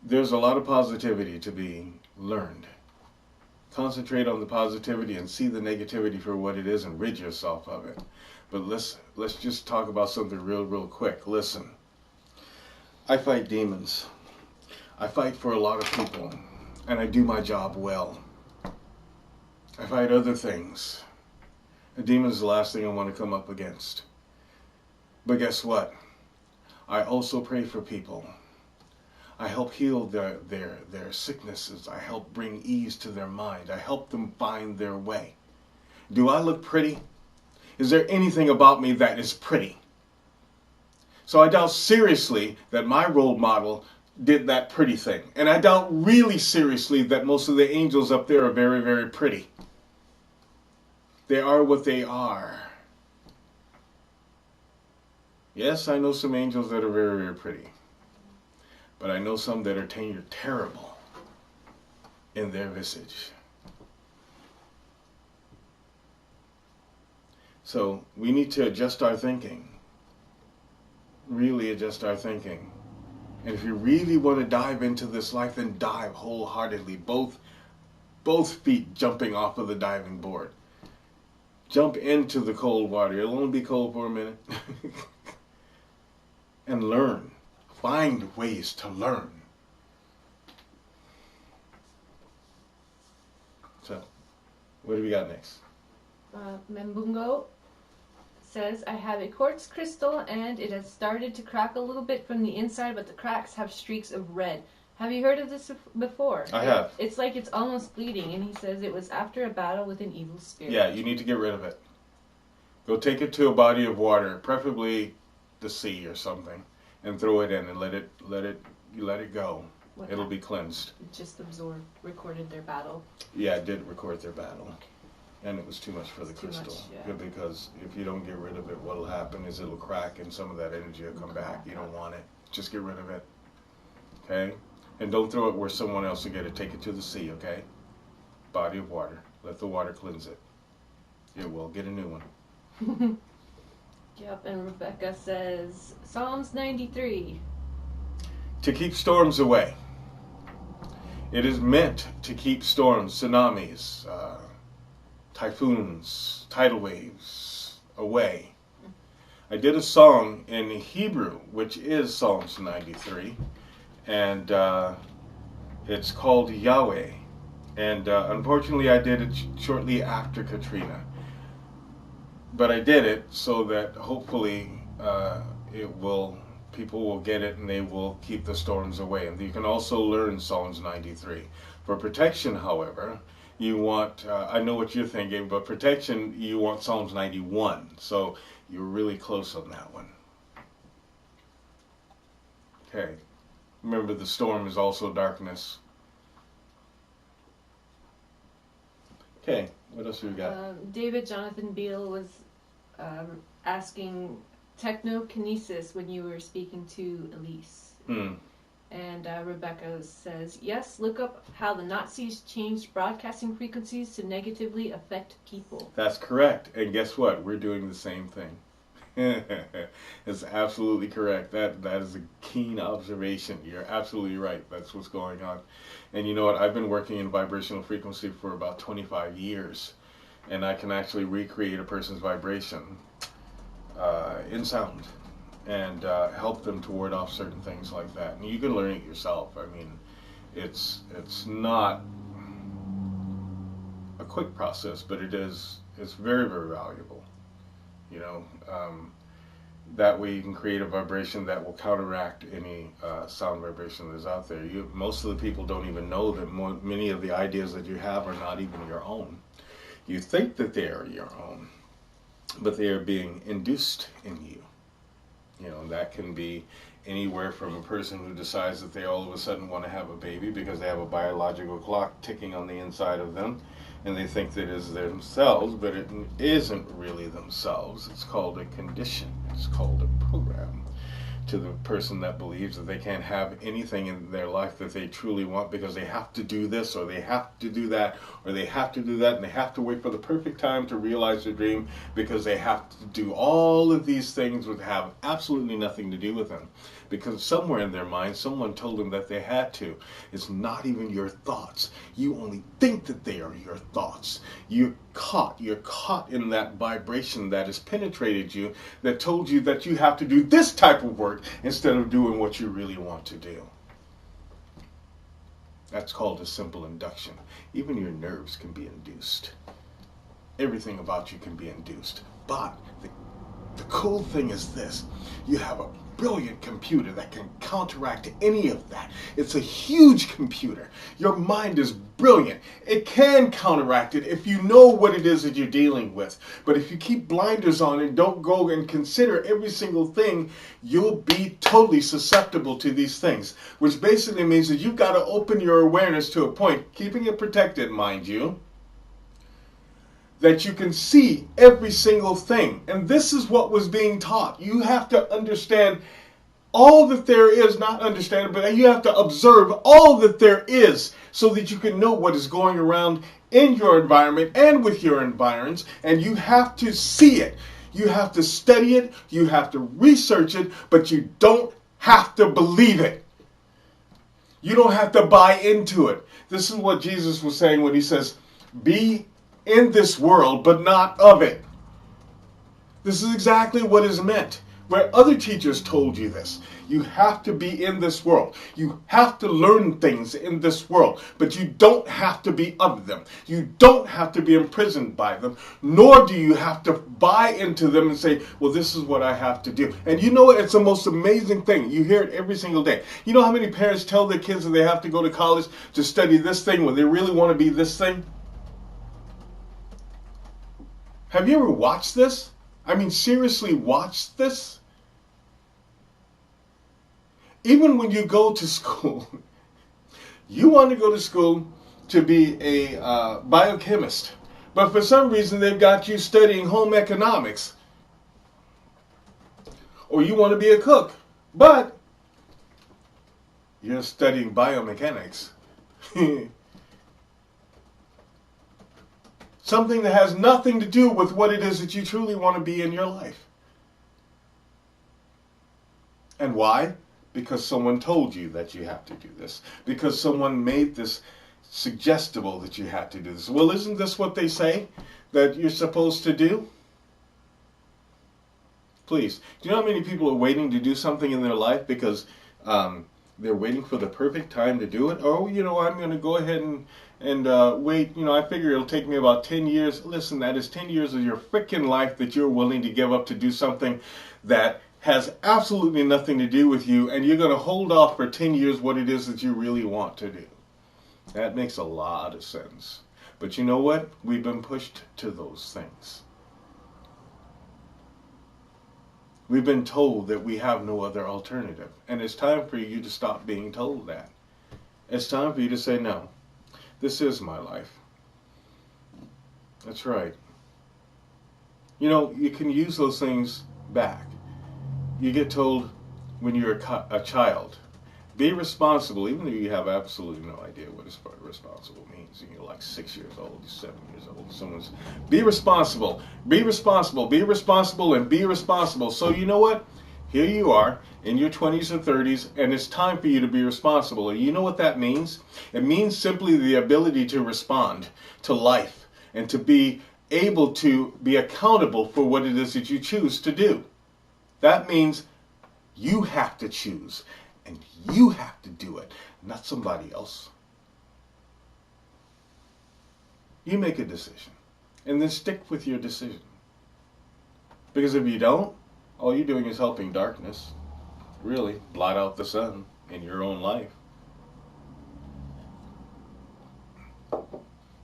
There's a lot of positivity to be learned. Concentrate on the positivity and see the negativity for what it is and rid yourself of it. But let's just talk about something real quick. Listen, I fight demons. I fight for a lot of people, and I do my job well. I fight other things. A demon is the last thing I want to come up against. But guess what? I also pray for people. I help heal their sicknesses. I help bring ease to their mind. I help them find their way. Do I look pretty? Is there anything about me that is pretty? So I doubt seriously that my role model did that pretty thing. And I doubt really seriously that most of the angels up there are very, very pretty. They are what they are. Yes, I know some angels that are very, very pretty. But I know some that are terrible in their visage. So we need to adjust our thinking. Really adjust our thinking. And if you really want to dive into this life, then dive wholeheartedly. Both feet jumping off of the diving board. Jump into the cold water. It'll only be cold for a minute. And learn. Find ways to learn. So, what do we got next? Membungo says, I have a quartz crystal and it has started to crack a little bit from the inside, but the cracks have streaks of red. Have you heard of this before? I have. It's like it's almost bleeding, and he says it was after a battle with an evil spirit. Yeah, you need to get rid of it. Go take it to a body of water, preferably the sea or something, and throw it in and let it go. It'll be cleansed. Just absorbed, recorded their battle. Yeah, it did record their battle. And it was too much for the Too crystal. much, yeah. Because if you don't get rid of it, what'll happen is it'll crack and some of that energy will come back. You don't want it. Just get rid of it. Okay? And don't throw it where someone else will get it. Take it to the sea, okay? Body of water. Let the water cleanse it. It will. Get a new one. Yep, and Rebecca says, Psalms 93. To keep storms away. It is meant to keep storms, tsunamis, typhoons, tidal waves away. I did a song in Hebrew, which is Psalms 93, and it's called Yahweh. And unfortunately, I did it shortly after Katrina. But I did it so that hopefully people will get it and they will keep the storms away. And you can also learn Psalms 93. For protection, however, you want, I know what you're thinking, but protection, you want Psalms 91. So you're really close on that one. Okay. Remember, the storm is also darkness. Okay, what else do we got? David Jonathan Beale was asking technokinesis when you were speaking to Elise. And Rebecca says, yes, look up how the Nazis changed broadcasting frequencies to negatively affect people. That's correct. And guess what? We're doing the same thing. It's absolutely correct. That is a keen observation. You're absolutely right. That's what's going on. And you know what? I've been working in vibrational frequency for about 25 years. And I can actually recreate a person's vibration in sound. And help them to ward off certain things like that. And you can learn it yourself. I mean, it's not a quick process, but it's very, very valuable. You know, that way you can create a vibration that will counteract any sound vibration that's out there. Most of the people don't even know that many of the ideas that you have are not even your own. You think that they are your own, but they are being induced in you. You know, that can be anywhere from a person who decides that they all of a sudden want to have a baby because they have a biological clock ticking on the inside of them, and they think that it is themselves, but it isn't really themselves. It's called a condition. It's called a program. To the person that believes that they can't have anything in their life that they truly want because they have to do this or they have to do that or they have to do that, and they have to wait for the perfect time to realize their dream because they have to do all of these things that have absolutely nothing to do with them. Because somewhere in their mind, someone told them that they had to. It's not even your thoughts. You only think that they are your thoughts. You're caught in that vibration that has penetrated you, that told you that you have to do this type of work instead of doing what you really want to do. That's called a simple induction. Even your nerves can be induced. Everything about you can be induced. But the cool thing is this. You have a brilliant computer that can counteract any of that. It's a huge computer. Your mind is brilliant. It can counteract it if you know what it is that you're dealing with. But if you keep blinders on and don't go and consider every single thing, you'll be totally susceptible to these things. Which basically means that you've got to open your awareness to a point, keeping it protected, mind you, that you can see every single thing. And this is what was being taught. You have to understand all that there is, not understand it, but you have to observe all that there is so that you can know what is going around in your environment and with your environs, and you have to see it. You have to study it, you have to research it, but you don't have to believe it. You don't have to buy into it. This is what Jesus was saying when he says, be in this world, but not of it. This is exactly what is meant. Where other teachers told you this. You have to be in this world. You have to learn things in this world. But you don't have to be of them. You don't have to be imprisoned by them. Nor do you have to buy into them and say, well, this is what I have to do. And you know what? It's the most amazing thing. You hear it every single day. You know how many parents tell their kids that they have to go to college to study this thing when they really want to be this thing? Have you ever watched this? I mean, seriously, watched this? Even when you go to school, you want to go to school to be a biochemist. But for some reason, they've got you studying home economics. Or you want to be a cook. But you're studying biomechanics. Something that has nothing to do with what it is that you truly want to be in your life. And why? Because someone told you that you have to do this. Because someone made this suggestible that you have to do this. Well, isn't this what they say that you're supposed to do? Please. Do you know how many people are waiting to do something in their life because they're waiting for the perfect time to do it? Oh, you know, I'm going to go ahead and wait. You know, I figure it'll take me about 10 years. Listen, that is 10 years of your freaking life that you're willing to give up to do something that has absolutely nothing to do with you, and you're going to hold off for 10 years what it is that you really want to do. That makes a lot of sense. But you know what? We've been pushed to those things. We've been told that we have no other alternative. And it's time for you to stop being told that. It's time for you to say, no, this is my life. That's right. You know, you can use those things back. You get told when you're a child, be responsible, even though you have absolutely no idea what responsible means. You're like 6 years old, you're 7 years old. Someone's, be responsible, be responsible, be responsible, and be responsible. So you know what? Here you are in your 20s or 30s, and it's time for you to be responsible. And you know what that means? It means simply the ability to respond to life and to be able to be accountable for what it is that you choose to do. That means you have to choose, and you have to do it, not somebody else. You make a decision, and then stick with your decision. Because if you don't, all you're doing is helping darkness, really, blot out the sun in your own life.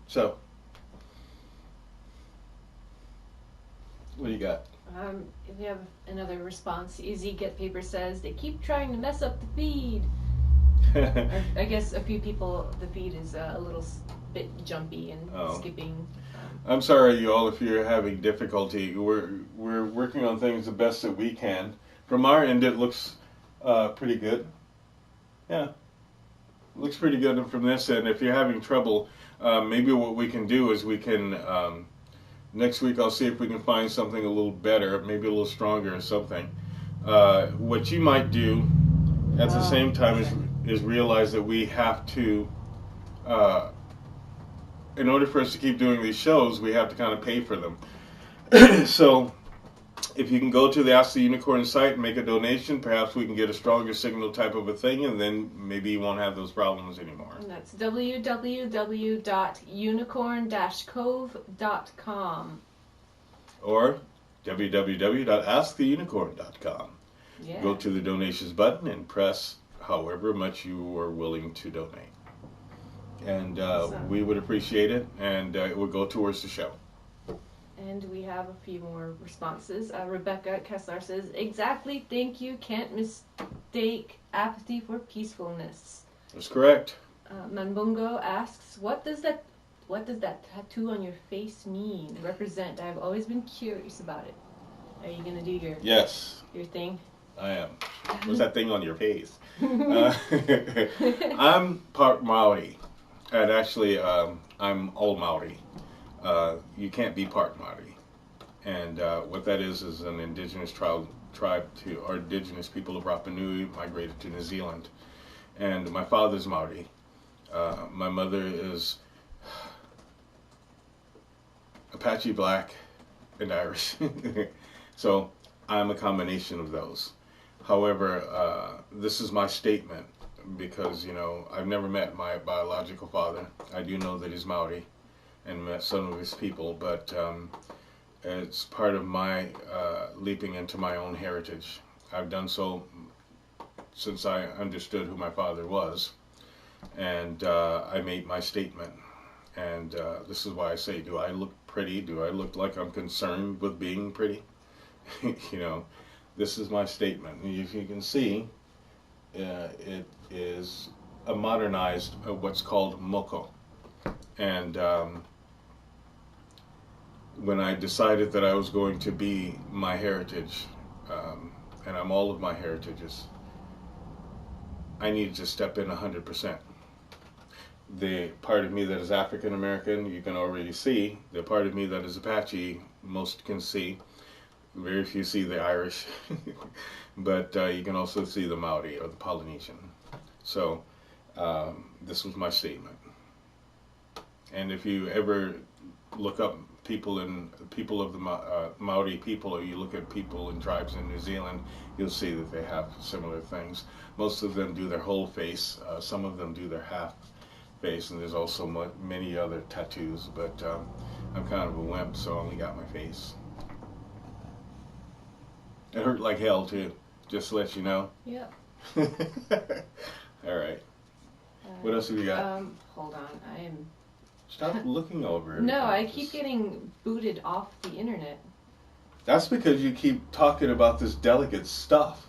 So, what do you got? We have another response. Easy Get Paper says, they keep trying to mess up the feed. I guess a few people, the feed is a little bit jumpy and skipping. I'm sorry, you all, if you're having difficulty. We're working on things the best that we can. From our end, it looks pretty good. Yeah, looks pretty good. And from this end, if you're having trouble, maybe what we can do is we can... next week I'll see if we can find something a little better, maybe a little stronger or something. What you might do at the same time is realize that we have to, in order for us to keep doing these shows, we have to kind of pay for them. So if you can go to the Ask the Unicorn site and make a donation, perhaps we can get a stronger signal type of a thing, and then maybe you won't have those problems anymore. And that's www.unicorn-cove.com. Or www.asktheunicorn.com. Yeah. Go to the donations button and press however much you are willing to donate. And we would appreciate it, and it would go towards the show. And we have a few more responses. Rebecca Kessler says, exactly, thank you, can't mistake apathy for peacefulness. That's correct. Manbungo asks, what does that tattoo on your face mean, represent? I've always been curious about it. Are you going to do your Yes, thing? I am. What's that thing on your face? I'm part Maori. And actually, I'm all Maori. You can't be part Maori. And what that is an indigenous tribe to, or indigenous people of Rapa Nui migrated to New Zealand. And my father's Maori. My mother is Apache Black and Irish. So I'm a combination of those. However, this is my statement because, you know, I've never met my biological father. I do know that he's Maori and met some of his people, but it's part of my leaping into my own heritage. I've done so since I understood who my father was, and I made my statement. And this is why I say, do I look pretty? Do I look like I'm concerned with being pretty? You know, this is my statement. If you can see, it is a modernized what's called moko. And when I decided that I was going to be my heritage, and I'm all of my heritages, I needed to step in 100%. The part of me that is African American, you can already see. The part of me that is Apache, most can see. Very few see the Irish, but you can also see the Maori or the Polynesian. So this was my statement. And if you ever look up people of the Maori people, or you look at people and tribes in New Zealand, you'll see that they have similar things. Most of them do their whole face. Some of them do their half face, and there's also many other tattoos. But I'm kind of a wimp, so I only got my face. It hurt like hell too, just to let you know. Yep. All right. What else have you got? Hold on, I am. Stop looking over. No, I keep getting booted off the internet. That's because you keep talking about this delicate stuff.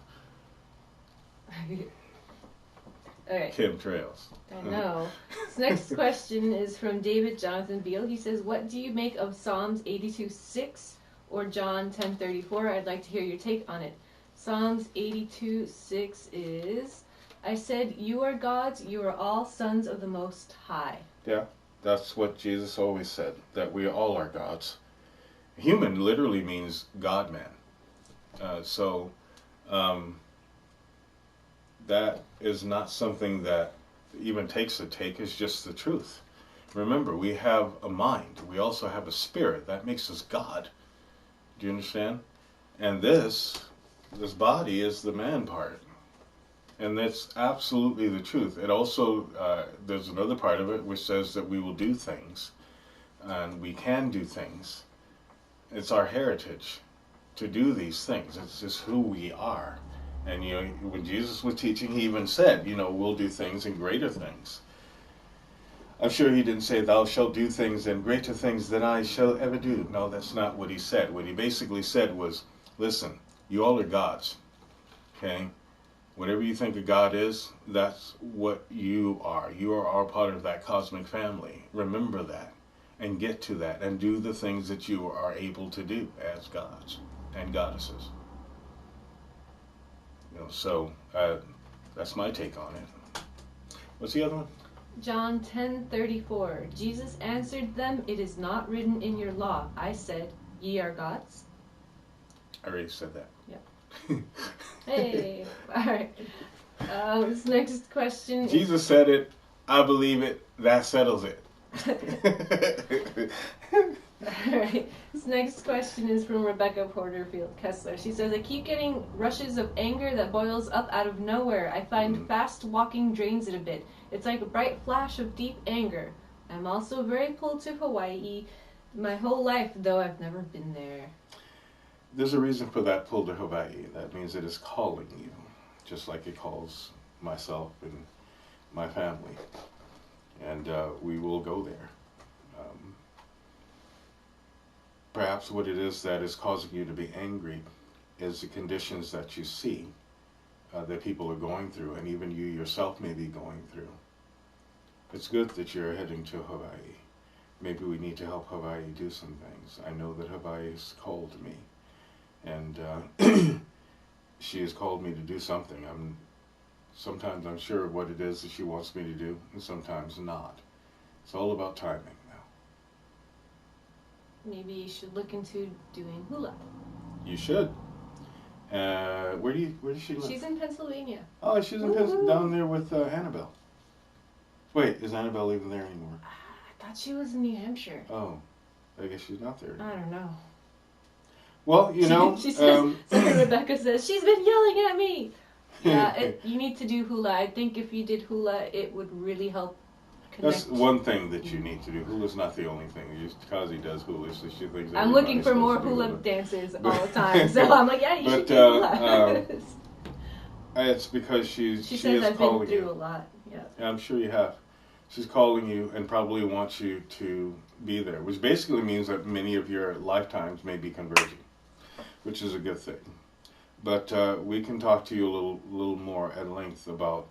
Alright. Chemtrails. I know. This next question is from David Jonathan Beale. He says, what do you make of Psalms 82:6 or John 10:34? I'd like to hear your take on it. Psalms 82:6 is, I said, you are gods, you are all sons of the Most High. Yeah, that's what Jesus always said, that we all are gods. Human literally means God-man. That is not something that even takes a take, it's just the truth. Remember, we have a mind. We also have a spirit. That makes us God. Do you understand? And this body is the man part. And that's absolutely the truth. It also, there's another part of it which says that we will do things. And we can do things. It's our heritage to do these things. It's just who we are. And, you know, when Jesus was teaching, he even said, you know, we'll do things and greater things. I'm sure he didn't say, thou shalt do things and greater things than I shall ever do. No, that's not what he said. What he basically said was, listen, you all are gods, okay? Whatever you think a god is, that's what you are. You are all part of that cosmic family. Remember that and get to that and do the things that you are able to do as gods and goddesses. You know, so that's my take on it. What's the other one? John 10:34. Jesus answered them, it is not written in your law. I said, ye are gods. I already said that. Yep. Hey. All right. This next question. Jesus said it. I believe it. That settles it. Alright, this next question is from Rebecca Porterfield Kessler. She says, I keep getting rushes of anger that boils up out of nowhere. I find fast walking drains it a bit. It's like a bright flash of deep anger. I'm also very pulled to Hawaii my whole life, though I've never been there. There's a reason for that pull to Hawaii. That means it is calling you, just like it calls myself and my family. And we will go there. Perhaps what it is that is causing you to be angry is the conditions that you see that people are going through, and even you yourself may be going through. It's good that you're heading to Hawaii. Maybe we need to help Hawaii do some things. I know that Hawaii is called to me. And she has called me to do something. Sometimes I'm sure of what it is that she wants me to do, and sometimes not. It's all about timing now. Maybe you should look into doing hula. You should. Where does she live? She's in Pennsylvania. Oh, she's in down there with Annabelle. Wait, is Annabelle even there anymore? I thought she was in New Hampshire. Oh, I guess she's not there. I don't know. Well, you know, she says, Rebecca says, she's been yelling at me. Yeah, you need to do hula. I think if you did hula, it would really help connect. That's one thing that you need to do. Hula's not the only thing. Kazi does hula, so she thinks I'm looking for more hula dancers all the time. So I'm like, yeah, you should do hula. It's because she says is I've calling been through you. a lot. Yeah. I'm sure you have. She's calling you and probably wants you to be there, which basically means that many of your lifetimes may be converging, which is a good thing. But we can talk to you a little more at length about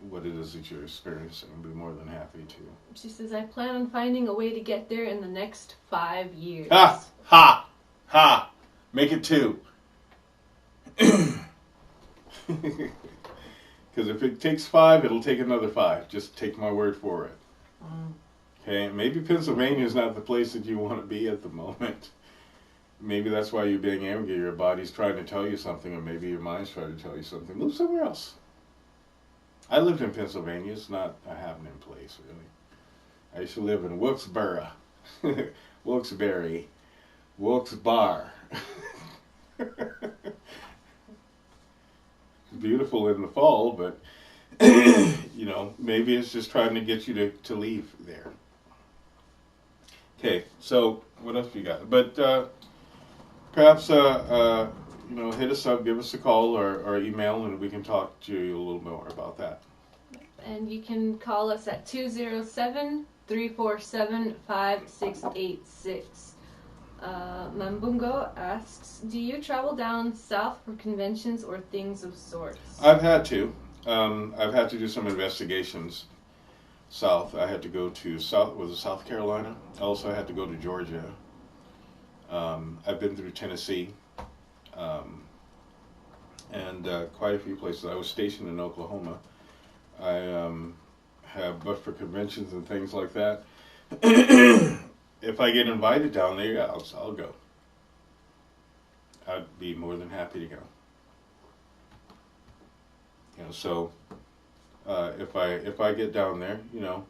what it is that you're experiencing. I'd be more than happy to. She says, I plan on finding a way to get there in the next 5 years. Ha! Ha! Ha! Make it 2. Because if it takes 5, it'll take another 5. Just take my word for it. Okay? Maybe Pennsylvania is not the place that you want to be at the moment. Maybe that's why you're being angry. Your body's trying to tell you something, or maybe your mind's trying to tell you something. Move somewhere else. I lived in Pennsylvania. It's not a happening place, really. I used to live in Wilkes-Barre. Wilkes-Barre. Wilkes-Barre. Beautiful in the fall, but you know, maybe it's just trying to get you to leave there. Okay, so what else you got? But perhaps you know, hit us up, give us a call or email, and we can talk to you a little more about that. And you can call us at 207-347-5686. Mambungo asks, do you travel down south for conventions or things of sorts? I've had to. I've had to do some investigations south. I had to go to South Carolina. Also, I had to go to Georgia. I've been through Tennessee. And quite a few places. I was stationed in Oklahoma. I have, but for conventions and things like that, if I get invited down there, yeah, I'll go. I'd be more than happy to go. You know, so if I get down there, you know,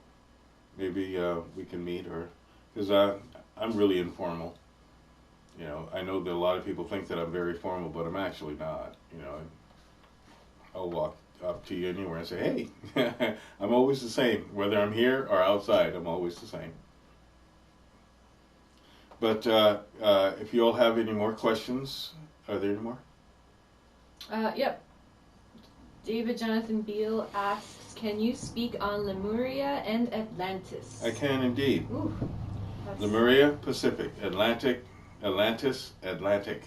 maybe we can meet, or because I'm really informal. You know, I know that a lot of people think that I'm very formal, but I'm actually not. You know, I'll walk up to you anywhere and say, hey, I'm always the same. Whether I'm here or outside, I'm always the same. But if you all have any more questions, are there any more? Yep. David Jonathan Beale asks, can you speak on Lemuria and Atlantis? I can indeed. Ooh, Lemuria, Pacific. Atlantis, Atlantic.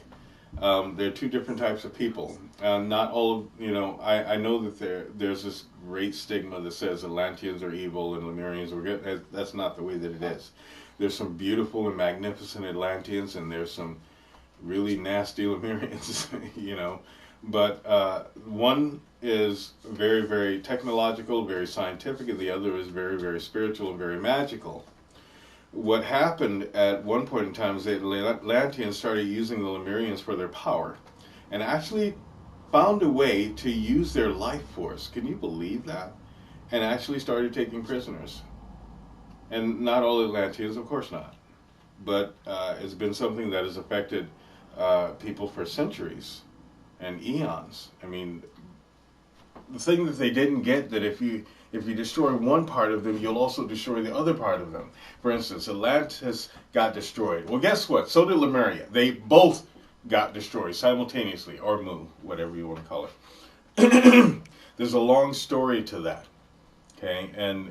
There are two different types of people. Not all of, you know, I know that there's this great stigma that says Atlanteans are evil and Lemurians are good. That's not the way that it is. There's some beautiful and magnificent Atlanteans, and there's some really nasty Lemurians, you know. But one is very, very technological, very scientific, and the other is very, very spiritual and very magical. What happened at one point in time is that the Atlanteans started using the Lemurians for their power, and actually found a way to use their life force. Can you believe that? And actually started taking prisoners. And not all Atlanteans, of course not. But it's been something that has affected people for centuries and eons. I mean, the thing that they didn't get, that if you destroy one part of them, you'll also destroy the other part of them. For instance, Atlantis got destroyed. Well, guess what? So did Lemuria. They both got destroyed simultaneously, or Mu, whatever you want to call it. There's a long story to that. Okay, and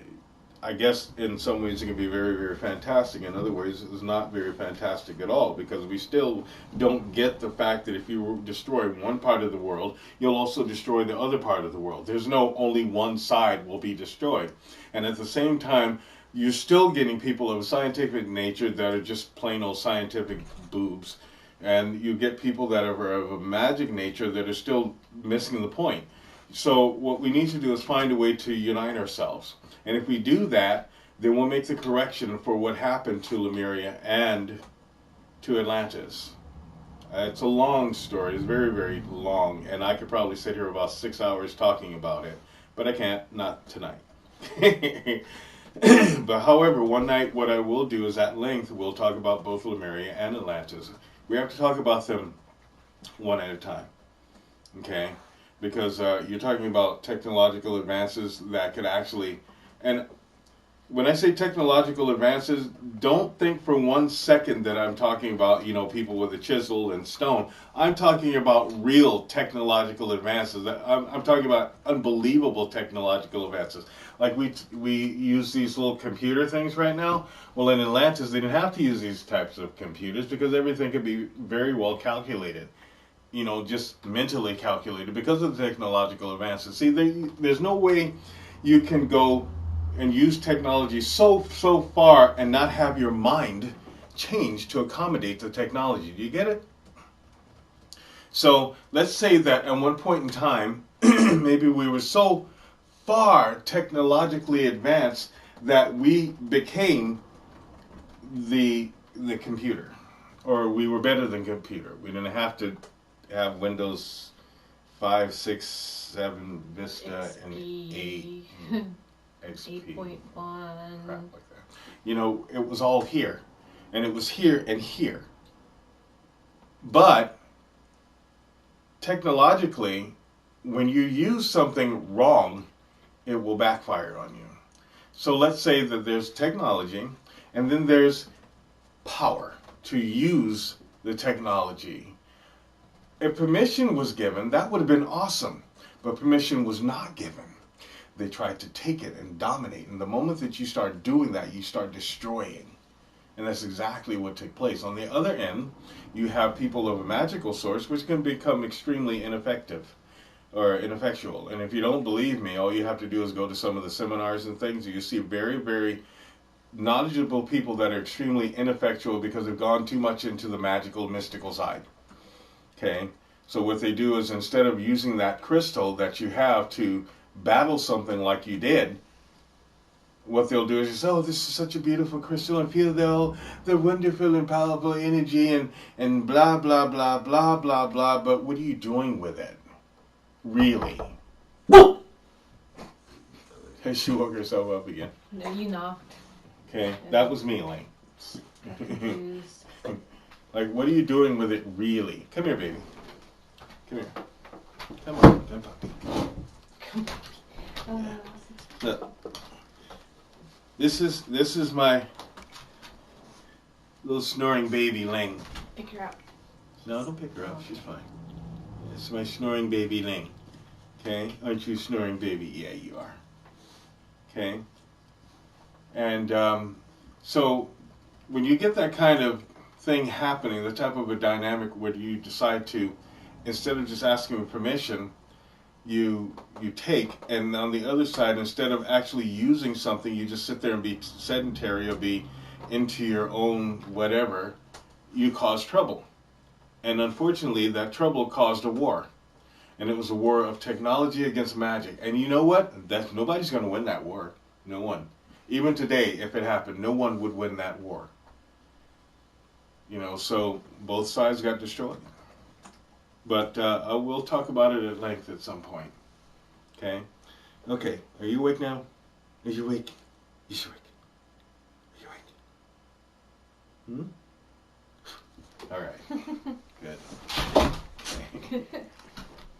I guess in some ways it can be very, very fantastic. In other ways, it's not very fantastic at all, because we still don't get the fact that if you destroy one part of the world, you'll also destroy the other part of the world. There's no only one side will be destroyed. And at the same time, you're still getting people of a scientific nature that are just plain old scientific boobs And you get people that are of a magic nature that are still missing the point. So what we need to do is find a way to unite ourselves. And if we do that, then we'll make the correction for what happened to Lemuria and to Atlantis. It's a long story. It's very, very long. And I could probably sit here about 6 hours talking about it. But I can't, not tonight. But however, one night what I will do is at length we'll talk about both Lemuria and Atlantis. We have to talk about them one at a time. Okay? Because you're talking about technological advances that could actually, and when I say technological advances, don't think for 1 second that I'm talking about, people with a chisel and stone. I'm talking about real technological advances. I'm talking about unbelievable technological advances. Like we use these little computer things right now. Well, in Atlantis, they didn't have to use these types of computers because everything could be very well calculated. Just mentally calculated because of the technological advances. See, there's no way you can go and use technology so far and not have your mind change to accommodate the technology. Do you get it? So let's say that at one point in time, maybe we were so far technologically advanced that we became the computer, or we were better than computer. We didn't have to have Windows 5, 6, 7, Vista, XP. and 8. XP. 8.1. Crap like that. It was all here. And it was here and here. But technologically, when you use something wrong, it will backfire on you. So let's say that there's technology, and then there's power to use the technology. If permission was given, that would have been awesome. But permission was not given. They tried to take it and dominate. And the moment that you start doing that, you start destroying. And that's exactly what took place. On the other end, you have people of a magical source, which can become extremely ineffective or ineffectual. And if you don't believe me, all you have to do is go to some of the seminars and things. You see very, very knowledgeable people that are extremely ineffectual because they've gone too much into the magical, mystical side. Okay? So what they do is instead of using that crystal that you have to battle something like you did, what they'll do is say, oh, this is such a beautiful crystal, and feel the wonderful and powerful energy, and blah, blah, blah, blah, blah, blah, but what are you doing with it? Really? She woke herself up again. No, you knocked. Okay, that was me, Lane. Got confused. Like, what are you doing with it, really? Come here, baby. Come here. Come on, come on. Look. This is my little snoring baby Ling. Pick her up. No, don't pick her up. She's fine. It's my snoring baby Ling. Okay? Aren't you a snoring baby? Yeah, you are. Okay? And so when you get that kind of thing happening, the type of a dynamic where you decide to, instead of just asking permission, you take, and on the other side, instead of actually using something, you just sit there and be sedentary or be into your own whatever, you cause trouble. And unfortunately, that trouble caused a war. And it was a war of technology against magic. And you know what? Nobody's going to win that war. No one. Even today, if it happened, no one would win that war. So both sides got destroyed. But I will talk about it at length at some point. Okay? Okay, are you awake now? Are you awake? You're awake. Are you awake? All right. Good. Okay.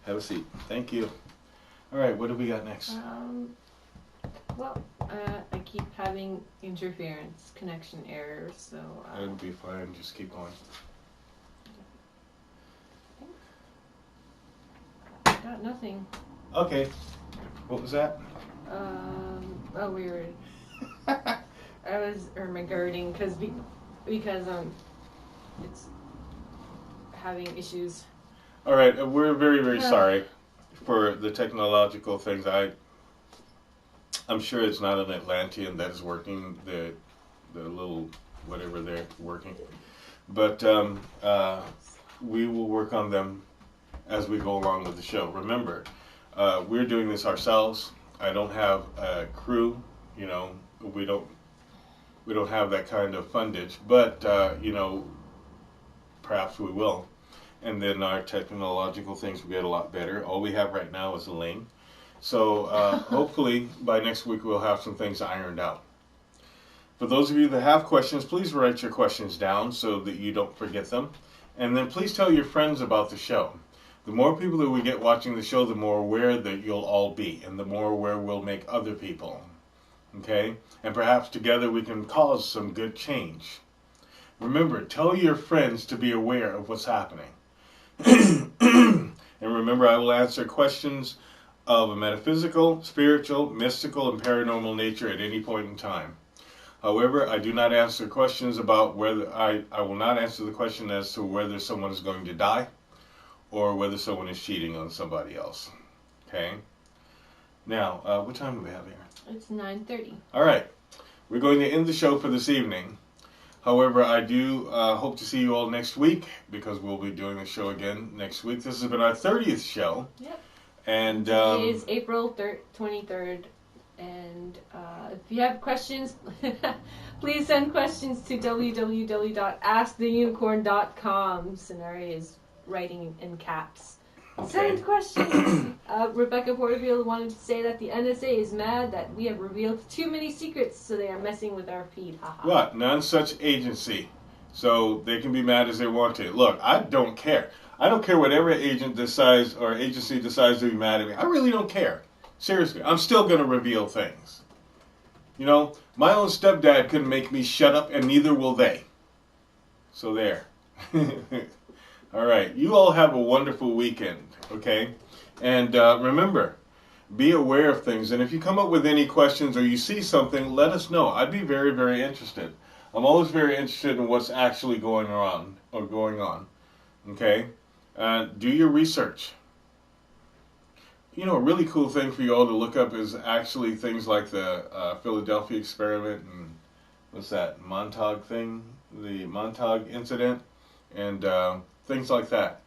Have a seat. Thank you. All right, what do we got next? I keep having interference, connection errors, so... It'll be fine. Just keep going. Got nothing. Okay. What was that? We were... I was regarding, because it's having issues. All right, we're very, very sorry for the technological things. I'm sure it's not an Atlantean that is working, the little whatever they're working. But we will work on them as we go along with the show. Remember, we're doing this ourselves. I don't have a crew. You know, we don't have that kind of fundage, but you know, perhaps we will. And then our technological things will get a lot better. All we have right now is a link. So hopefully by next week we'll have some things ironed out. For those of you that have questions, please write your questions down so that you don't forget them. And then please tell your friends about the show. The more people that we get watching the show, the more aware that you'll all be, and the more aware we'll make other people. Okay? And perhaps together we can cause some good change. Remember, tell your friends to be aware of what's happening. And remember, I will answer questions of a metaphysical, spiritual, mystical, and paranormal nature at any point in time. However, I do not answer questions about whether I will not answer the question as to whether someone is going to die or whether someone is cheating on somebody else. Okay? Now, what time do we have here? It's 9:30. All right. We're going to end the show for this evening. However, I do hope to see you all next week because we'll be doing the show again next week. This has been our 30th show. Yep. And Today is April 23rd. And if you have questions, please send questions to www.asktheunicorn.com. Scenario is writing in caps. Okay. Send questions. Rebecca Porterfield wanted to say that the NSA is mad that we have revealed too many secrets, so they are messing with our feed. What? None such agency. So they can be mad as they want to. Look, I don't care. I don't care whatever agent decides or agency decides to be mad at me. I really don't care. Seriously, I'm still going to reveal things. You know, my own stepdad couldn't make me shut up, and neither will they. So there. All right. You all have a wonderful weekend, okay? And remember, be aware of things. And if you come up with any questions or you see something, let us know. I'd be very, very interested. I'm always very interested in what's actually going on. Okay? Do your research. You know, a really cool thing for you all to look up is actually things like the Philadelphia experiment and what's that, Montauk thing? The Montauk incident and things like that.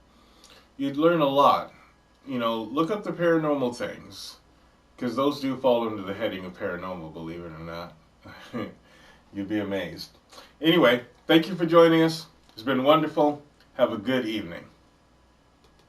You'd learn a lot. You know, look up the paranormal things because those do fall under the heading of paranormal, believe it or not. You'd be amazed. Anyway, thank you for joining us. It's been wonderful. Have a good evening.